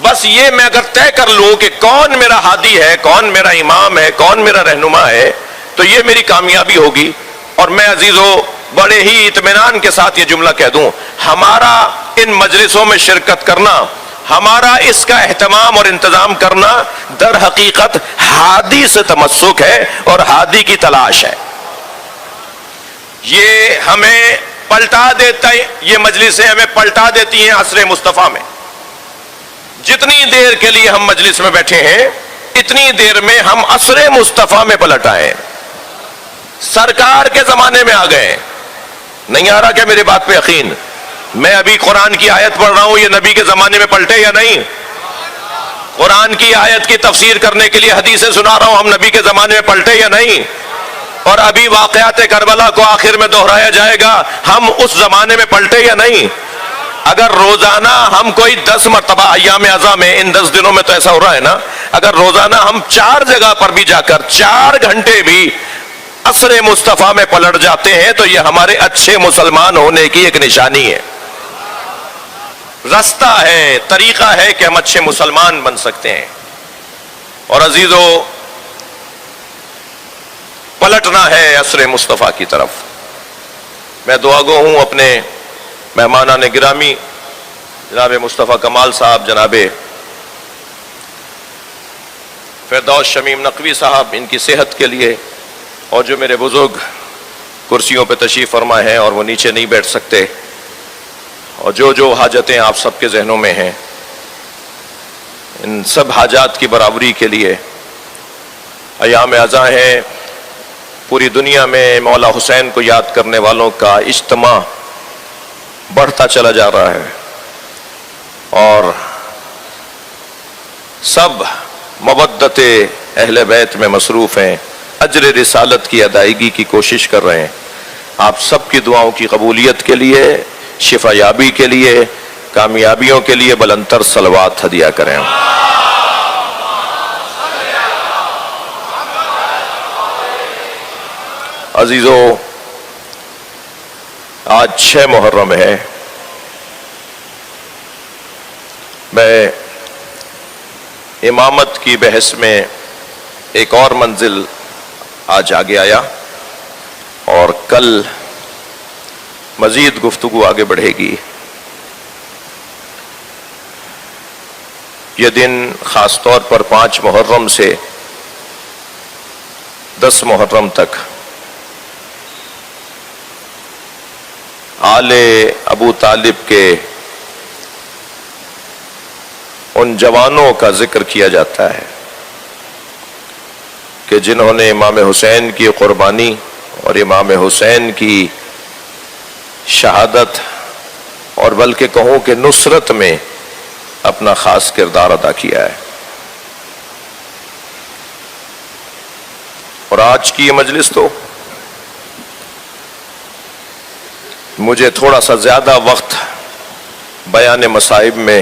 بس یہ میں اگر طے کر لوں کہ کون میرا ہادی ہے، کون میرا امام ہے، کون میرا رہنما ہے، تو یہ میری کامیابی ہوگی. اور میں عزیزو بڑے ہی اطمینان کے ساتھ یہ جملہ کہہ دوں، ہمارا ان مجلسوں میں شرکت کرنا، ہمارا اس کا اہتمام اور انتظام کرنا در حقیقت ہادی سے تمسک ہے اور ہادی کی تلاش ہے. یہ ہمیں پلٹا دیتا ہے، یہ مجلسیں ہمیں پلٹا دیتی ہیں عصر مصطفیٰ میں. جتنی دیر کے لیے ہم مجلس میں بیٹھے ہیں اتنی دیر میں ہم عصر مصطفیٰ میں پلٹ آئے، سرکار کے زمانے میں آ گئے. نہیں آ رہا کیا میری بات پہ یقین؟ میں ابھی قرآن کی آیت پڑھ رہا ہوں، یہ نبی کے زمانے میں پلٹے یا نہیں؟ قرآن کی آیت کی تفسیر کرنے کے لیے حدیثیں سنا رہا ہوں، ہم نبی کے زمانے میں پلٹے یا نہیں؟ اور ابھی واقعات کربلا کو آخر میں دہرایا جائے گا، ہم اس زمانے میں پلٹے یا نہیں؟ اگر روزانہ ہم کوئی 10 مرتبہ ایام اعظم میں، ان 10 دنوں میں تو ایسا ہو رہا ہے نا، اگر روزانہ ہم 4 جگہ پر بھی جا کر 4 گھنٹے بھی عصر مصطفیٰ میں پلٹ جاتے ہیں تو یہ ہمارے اچھے مسلمان ہونے کی ایک نشانی ہے، رستہ ہے، طریقہ ہے کہ ہم اچھے مسلمان بن سکتے ہیں. اور عزیزو پلٹنا ہے عصر مصطفیٰ کی طرف. میں دعا گو ہوں اپنے مہمانان گرامی جناب مصطفیٰ کمال صاحب، جناب فردوس شمیم نقوی صاحب، ان کی صحت کے لیے، اور جو میرے بزرگ کرسیوں پہ تشریف فرما ہیں اور وہ نیچے نہیں بیٹھ سکتے، اور جو حاجتیں آپ سب کے ذہنوں میں ہیں، ان سب حاجات کی برابری کے لیے ایام اعزاں ہیں. پوری دنیا میں مولا حسین کو یاد کرنے والوں کا اجتماع بڑھتا چلا جا رہا ہے، اور سب مودت اہل بیت میں مصروف ہیں، اجر رسالت کی ادائیگی کی کوشش کر رہے ہیں. آپ سب کی دعاؤں کی قبولیت کے لیے، شفا یابی کے لیے، کامیابیوں کے لیے بلندتر صلوات ہدیہ کریں. عزیزو، آج 6 محرم ہے. میں امامت کی بحث میں ایک اور منزل آج آگے آیا، اور کل مزید گفتگو آگے بڑھے گی. یہ دن خاص طور پر 5 محرم سے 10 محرم تک آل ابو طالب کے ان جوانوں کا ذکر کیا جاتا ہے کہ جنہوں نے امام حسین کی قربانی اور امام حسین کی شہادت اور بلکہ کہوں کہ نصرت میں اپنا خاص کردار ادا کیا ہے. اور آج کی یہ مجلس تو مجھے تھوڑا سا زیادہ وقت بیان مصائب میں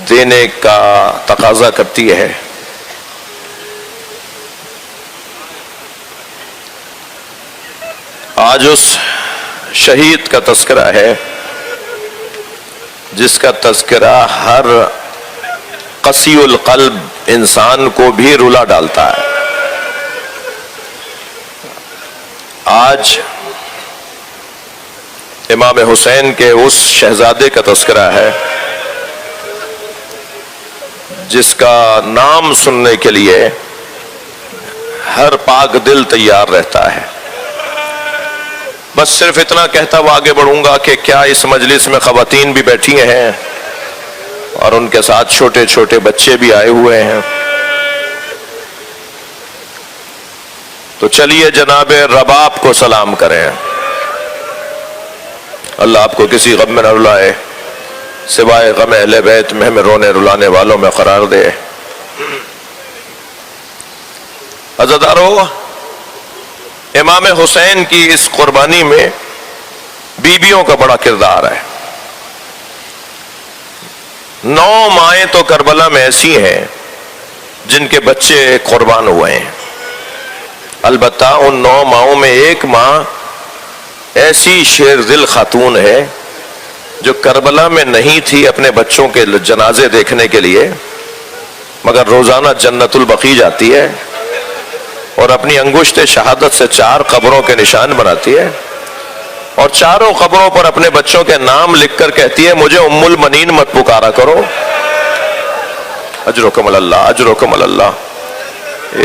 دینے کا تقاضا کرتی ہے. آج اس شہید کا تذکرہ ہے جس کا تذکرہ ہر قسی القلب انسان کو بھی رلا ڈالتا ہے. آج امام حسین کے اس شہزادے کا تذکرہ ہے جس کا نام سننے کے لیے ہر پاک دل تیار رہتا ہے. بس صرف اتنا کہتا ہوا آگے بڑھوں گا کہ کیا اس مجلس میں خواتین بھی بیٹھی ہیں اور ان کے ساتھ چھوٹے چھوٹے بچے بھی آئے ہوئے ہیں. تو چلیے جناب رباب کو سلام کریں. اللہ آپ کو کسی غم میں نہ رلائے، سوائے غم اہل بیت میں ہمیں رونے رلانے والوں میں قرار دے. عزادارو، امام حسین کی اس قربانی میں بیویوں کا بڑا کردار ہے. 9 مائیں تو کربلا میں ایسی ہیں جن کے بچے قربان ہوئے ہیں. البتہ ان 9 ماؤں میں ایک ماں ایسی شیر دل خاتون ہے جو کربلا میں نہیں تھی اپنے بچوں کے جنازے دیکھنے کے لیے، مگر روزانہ جنت البقیع جاتی ہے اور اپنی انگشت شہادت سے 4 قبروں کے نشان بناتی ہے اور چاروں قبروں پر اپنے بچوں کے نام لکھ کر کہتی ہے مجھے ام المنین مت پکارا کرو. اجرکم اللہ اجرکم اللہ.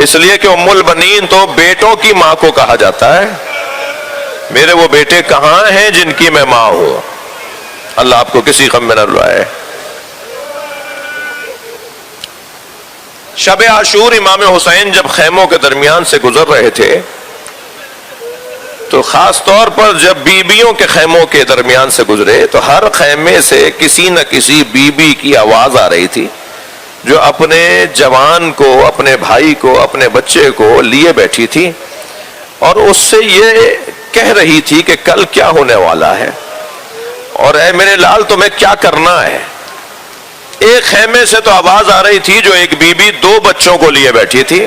اس لیے کہ ام المنین تو بیٹوں کی ماں کو کہا جاتا ہے. میرے وہ بیٹے کہاں ہیں جن کی میں ماں ہوں. اللہ آپ کو کسی غم میں نہ رلائے. شب عاشور امام حسین جب خیموں کے درمیان سے گزر رہے تھے تو خاص طور پر جب بیویوں کے خیموں کے درمیان سے گزرے تو ہر خیمے سے کسی نہ کسی بیوی کی آواز آ رہی تھی جو اپنے جوان کو، اپنے بھائی کو، اپنے بچے کو لیے بیٹھی تھی اور اس سے یہ کہہ رہی تھی کہ کل کیا ہونے والا ہے اور اے میرے لال تمہیں کیا کرنا ہے. ایک خیمے سے تو آواز آ رہی تھی جو ایک بیوی 2 بچوں کو لیے بیٹھی تھی،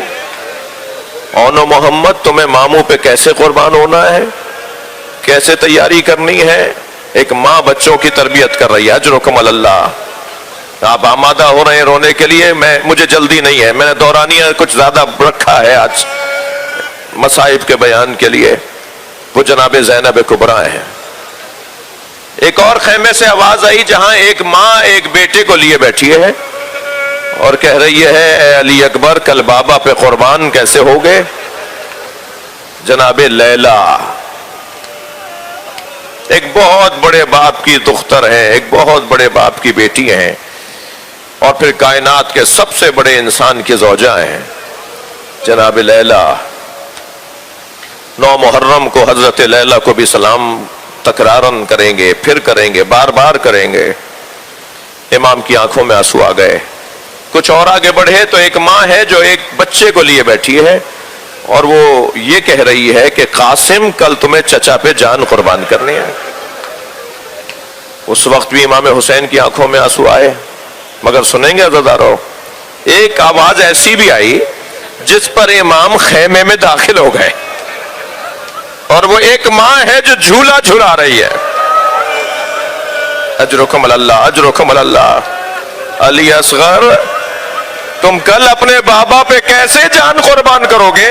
اونو محمد تمہیں ماموں پہ کیسے قربان ہونا ہے، کیسے تیاری کرنی ہے. ایک ماں بچوں کی تربیت کر رہی ہے. اجرکم اللہ. آپ آمادہ ہو رہے ہیں رونے کے لیے، مجھے جلدی نہیں ہے، میں نے دورانیہ کچھ زیادہ رکھا ہے آج مصائب کے بیان کے لیے. وہ جناب زینب کبریٰ ہیں. ایک اور خیمے سے آواز آئی جہاں ایک ماں ایک بیٹے کو لیے بیٹھی ہے اور کہہ رہی ہے اے علی اکبر کل بابا پہ قربان کیسے ہوگے. جناب لیلا ایک بہت بڑے باپ کی دختر ہیں، ایک بہت بڑے باپ کی بیٹی ہیں اور پھر کائنات کے سب سے بڑے انسان کی زوجہ ہیں جناب لیلا. 9 محرم کو حضرت لیلا کو بھی سلام تکرارن کریں گے، پھر کریں گے، بار بار کریں گے. امام کی آنکھوں میں آنسو آ گئے. کچھ اور آگے بڑھے تو ایک ماں ہے جو ایک بچے کو لیے بیٹھی ہے اور وہ یہ کہہ رہی ہے کہ قاسم کل تمہیں چچا پہ جان قربان کرنی ہے. اس وقت بھی امام حسین کی آنکھوں میں آنسو آئے. مگر سنیں گے عزیزارو، ایک آواز ایسی بھی آئی جس پر امام خیمے میں داخل ہو گئے اور وہ ایک ماں ہے جو جھولا جھلا رہی ہے. اجرکم اللہ اجرکم اللہ. علی اصغر تم کل اپنے بابا پہ کیسے جان قربان کرو گے؟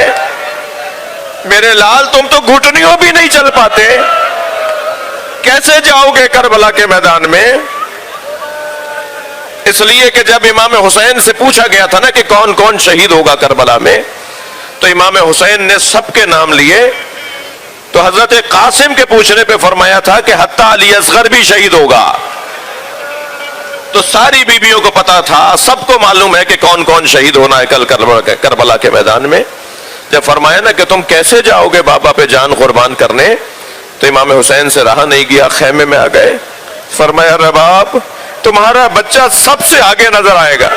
میرے لال تم تو گھٹنیوں بھی نہیں چل پاتے، کیسے جاؤ گے کربلا کے میدان میں؟ اس لیے کہ جب امام حسین سے پوچھا گیا تھا نا کہ کون کون شہید ہوگا کربلا میں، تو امام حسین نے سب کے نام لیے. تو حضرت قاسم کے پوچھنے پہ فرمایا تھا کہ حتیٰ علی اصغر بھی شہید ہوگا. تو ساری بیویوں کو پتا تھا، سب کو معلوم ہے کہ کون کون شہید ہونا ہے کل کربلا کے میدان میں. جب فرمایا نا کہ تم کیسے جاؤ گے بابا پہ جان قربان کرنے، تو امام حسین سے رہا نہیں گیا، خیمے میں آ گئے. فرمایا رباب تمہارا بچہ سب سے آگے نظر آئے گا،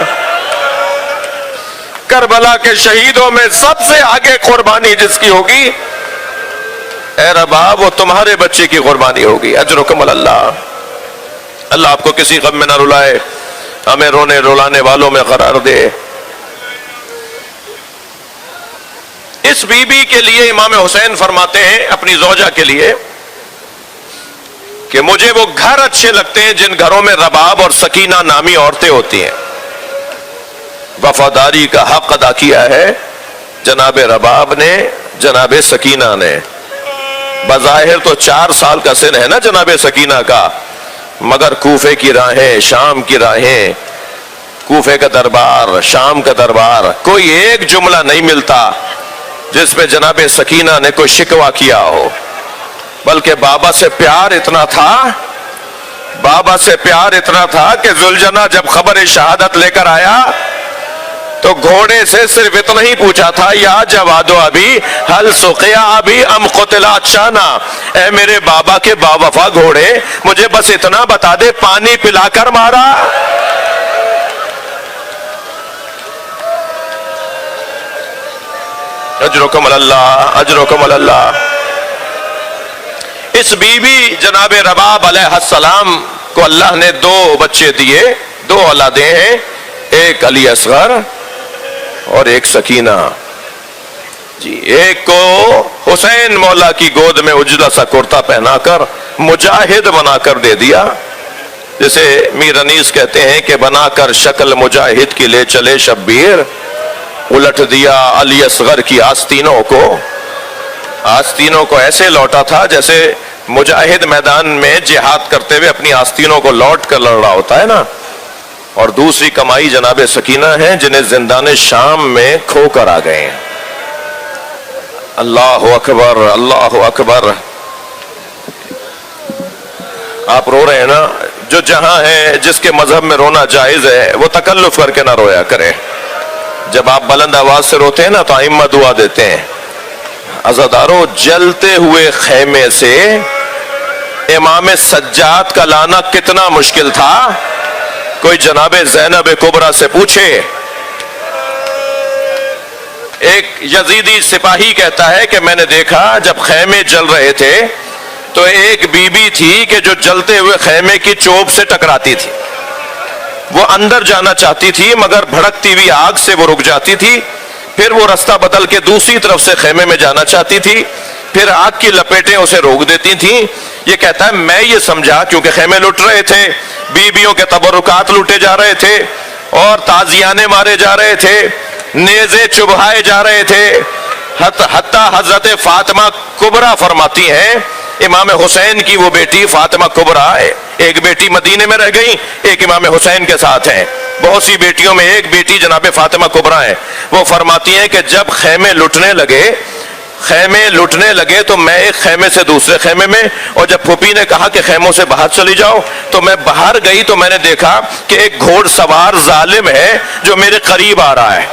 کربلا کے شہیدوں میں سب سے آگے قربانی جس کی ہوگی، اے رباب وہ تمہارے بچے کی قربانی ہوگی. اجرکم اللہ. اللہ آپ کو کسی غم میں نہ رلائے، ہمیں رونے رلانے والوں میں قرار دے. اس بی بی کے لیے امام حسین فرماتے ہیں اپنی زوجہ کے لیے کہ مجھے وہ گھر اچھے لگتے ہیں جن گھروں میں رباب اور سکینہ نامی عورتیں ہوتی ہیں. وفاداری کا حق ادا کیا ہے جناب رباب نے، جناب سکینہ نے. بظاہر تو 4 سال کا سن ہے نا جناب سکینہ کا، مگر کوفے کی راہیں، شام کی راہیں، کوفے کا دربار، شام کا دربار، کوئی ایک جملہ نہیں ملتا جس میں جناب سکینہ نے کوئی شکوہ کیا ہو. بلکہ بابا سے پیار اتنا تھا، بابا سے پیار اتنا تھا کہ ذوالجناح جب خبر شہادت لے کر آیا تو گھوڑے سے صرف اتنا ہی پوچھا تھا یا جوادو ابھی حل سقیا ابھی ام قتلا چانا. اے میرے بابا کے باوفا گھوڑے مجھے بس اتنا بتا دے پانی پلا کر مارا؟ اجرکم اللہ، اجرکم اللہ۔ اس بی بی جناب رباب علیہ السلام کو اللہ نے 2 بچے دیے، 2 اولادیں ہیں، ایک علی اصغر اور ایک سکینہ جی۔ ایک کو حسین مولا کی گود میں اجلا سا کرتا پہنا کر مجاہد بنا کر دے دیا، جیسے میر انیس کہتے ہیں کہ بنا کر شکل مجاہد کی لے چلے شبیر، الٹ دیا علی اصغر کی آستینوں کو۔ آستینوں کو ایسے لوٹا تھا جیسے مجاہد میدان میں جہاد کرتے ہوئے اپنی آستینوں کو لوٹ کر لڑ رہا ہوتا ہے نا۔ اور دوسری کمائی جناب سکینہ ہیں جنہیں زندان شام میں کھو کر آ گئے ہیں۔ اللہ اکبر، اللہ اکبر۔ آپ رو رہے ہیں نا، جو جہاں ہے جس کے مذہب میں رونا جائز ہے وہ تکلف کر کے نہ رویا کرے۔ جب آپ بلند آواز سے روتے ہیں نا تو ائمہ دعا دیتے ہیں۔ عزادارو، جلتے ہوئے خیمے سے امام سجاد کا لانا کتنا مشکل تھا۔ کوئی جناب زینب کبریٰ سے پوچھے، ایک یزیدی سپاہی کہتا ہے کہ میں نے دیکھا جب خیمے جل رہے تھے تو ایک بی بی تھی کہ جو جلتے ہوئے خیمے کی چوب سے ٹکراتی تھی، وہ اندر جانا چاہتی تھی مگر بھڑکتی ہوئی آگ سے وہ رک جاتی تھی، پھر وہ رستہ بدل کے دوسری طرف سے خیمے میں جانا چاہتی تھی، پھر آگ کی لپیٹیں اسے روک دیتی تھیں۔ یہ کہتا ہے میں یہ سمجھا کیونکہ خیمے لٹ رہے تھے، بیویوں کے تبرکات لوٹے جا رہے تھے اور تازیانے مارے جا رہے تھے، نیزے چبھائے جا رہے تھے، حتیٰ حضرت فاطمہ کبریٰ فرماتی ہیں، امام حسین کی وہ بیٹی فاطمہ کبریٰ، ایک بیٹی مدینے میں رہ گئی، ایک امام حسین کے ساتھ ہیں، بہت سی بیٹیوں میں ایک بیٹی جناب فاطمہ کبریٰ ہے۔ وہ فرماتی ہیں کہ جب خیمے لٹنے لگے تو میں ایک خیمے سے دوسرے خیمے میں، اور جب پھوپھی نے کہا کہ خیموں سے باہر چلی جاؤ تو میں باہر گئی تو میں نے دیکھا کہ ایک گھوڑ سوار ظالم ہے جو میرے قریب آ رہا ہے۔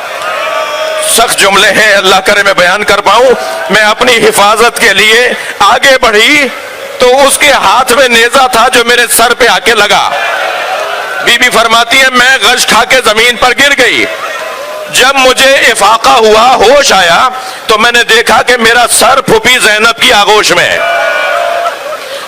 سخت جملے ہیں، اللہ کرے میں بیان کر پاؤں۔ میں اپنی حفاظت کے لیے آگے بڑھی تو اس کے ہاتھ میں نیزہ تھا جو میرے سر پہ آ کے لگا۔ بی بی فرماتی ہے میں غش کھا کے زمین پر گر گئی۔ جب مجھے افاقہ ہوا، ہوش آیا تو میں نے دیکھا کہ میرا سر پھوپھی زینب کی آغوش میں ہے۔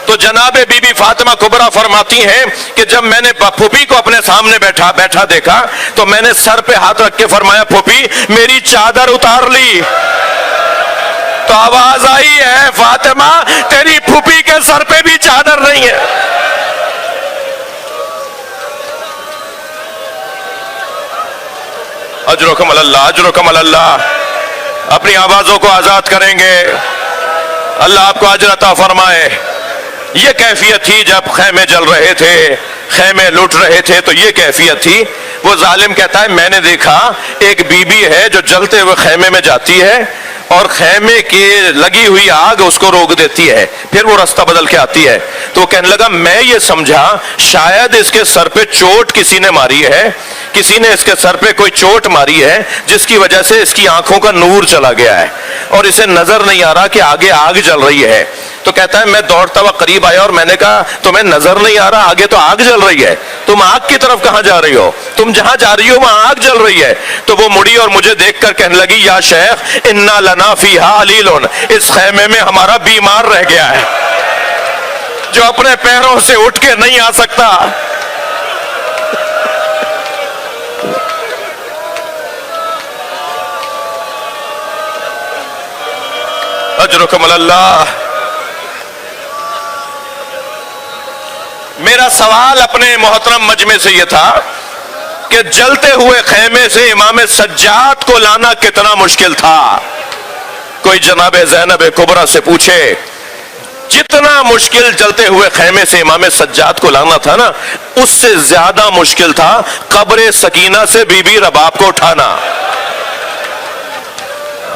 تو جناب بی بی فاطمہ کبریٰ فرماتی ہیں کہ جب میں نے پھوپھی کو اپنے سامنے بیٹھا دیکھا تو میں نے سر پہ ہاتھ رکھ کے فرمایا پھوپھی میری چادر اتار لی۔ تو آواز آئی ہے فاطمہ تیری پھوپھی کے سر پہ بھی چادر نہیں ہے۔ اجرکم اللہ، اجرکم اللہ۔ اپنی آوازوں کو آزاد کریں گے، اللہ آپ کو اجر عطا فرمائے۔ یہ کیفیت تھی جب خیمے جل رہے تھے، خیمے لٹ رہے تھے، تو یہ کیفیت تھی۔ وہ ظالم کہتا ہے میں نے دیکھا ایک بی بی ہے جو جلتے ہوئے خیمے میں جاتی ہے اور خیمے کی لگی ہوئی آگ اس کو روک دیتی ہے، پھر وہ راستہ بدل کے آتی ہے۔ تو وہ کہنے لگا میں یہ سمجھا شاید اس کے سر پہ چوٹ کسی نے ماری ہے، کسی نے اس کے سر پہ کوئی چوٹ ماری ہے جس کی وجہ سے اس کی آنکھوں کا نور چلا گیا ہے اور اسے نظر نہیں آ رہا کہ آگے آگ جل رہی ہے۔ تو کہتا ہے میں دوڑتا ہوا قریب آیا اور میں نے کہا تمہیں نظر نہیں آ رہا آگے تو آگ جل رہی ہے، تم آگ کی طرف کہاں جا رہی ہو؟ تم جہاں جا رہی ہو وہاں آگ جل رہی ہے۔ تو وہ مڑی اور مجھے دیکھ کر کہنے لگی یا شیخ انا لنا فیہا علیل، اس خیمے میں ہمارا بیمار رہ گیا ہے جو اپنے پیروں سے اٹھ کے نہیں آ سکتا۔ اجرکم اللہ۔ میرا سوال اپنے محترم مجمع سے یہ تھا کہ جلتے ہوئے خیمے سے امام سجاد کو لانا کتنا مشکل تھا۔ کوئی جناب زینب کبریٰ سے پوچھے، جتنا مشکل جلتے ہوئے خیمے سے امام سجاد کو لانا تھا نا، اس سے زیادہ مشکل تھا قبر سکینہ سے بی بی رباب کو اٹھانا۔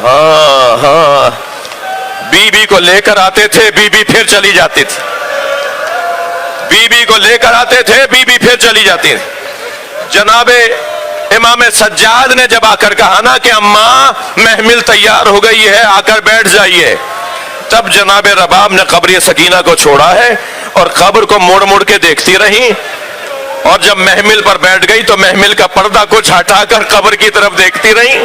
ہاں بی بی کو لے کر آتے تھے، بی بی پھر چلی جاتی تھی، بی بی کو لے کر آتے تھے، بی بی پھر چلی جاتی تھی۔ جناب امام سجاد نے جب آ کر کہا نا کہ اماں محمل تیار ہو گئی ہے آ کر بیٹھ جائیے، تب جناب رباب نے قبر سکینہ کو چھوڑا ہے اور قبر کو مڑ مڑ کے دیکھتی رہی، اور جب محمل پر بیٹھ گئی تو محمل کا پردہ کچھ ہٹا کر قبر کی طرف دیکھتی رہی۔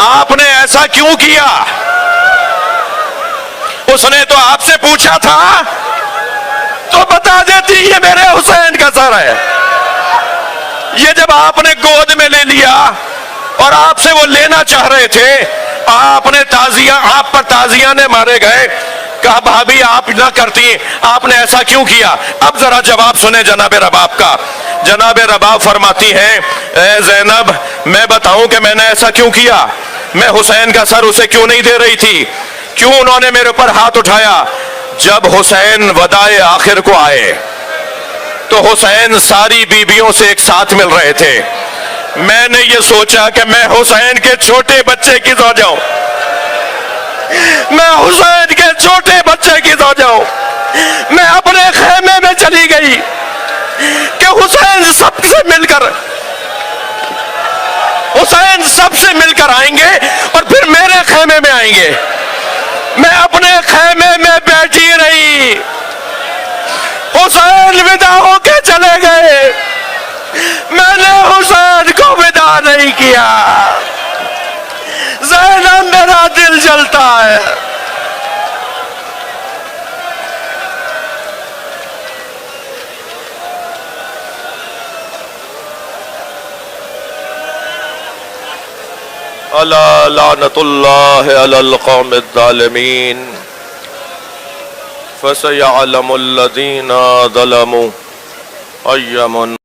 آپ نے ایسا کیوں کیا؟ اس نے تو آپ سے پوچھا تھا تو بتا دیتی یہ میرے حسین کا سر ہے۔ یہ جب آپ نے گود میں لے لیا اور آپ سے وہ لینا چاہ رہے تھے، آپ پر تعزیہ نے مارے گئے، کہا بھابھی آپ نہ کرتی، آپ نے ایسا کیوں کیا؟ اب ذرا جواب سنیں جناب رباب کا۔ جناب رباب فرماتی ہیں اے زینب میں بتاؤں کہ میں نے ایسا کیوں کیا؟ میں حسین کا سر اسے کیوں نہیں دے رہی تھی؟ کیوں انہوں نے میرے اوپر ہاتھ اٹھایا؟ جب حسین وداع آخر کو آئے تو حسین ساری بیویوں سے ایک ساتھ مل رہے تھے۔ میں نے یہ سوچا کہ میں حسین کے چھوٹے بچے کی زوجہ ہوں، میں حسین کے چھوٹے بچے کی زوجہ ہوں۔ میں اپنے خیمے میں چلی گئی کہ حسین سب سے مل کر آئیں گے اور پھر میرے خیمے میں آئیں گے۔ میں اپنے خیمے میں بیٹھی رہی، حسین ودا ہو کے چلے گئے، میں نے حسین کو ودا نہیں کیا۔ زینب میرا دل جلتا ہے۔ الا لعنت اللہ علی القوم الظالمین فسيعلم الذين ظلموا أي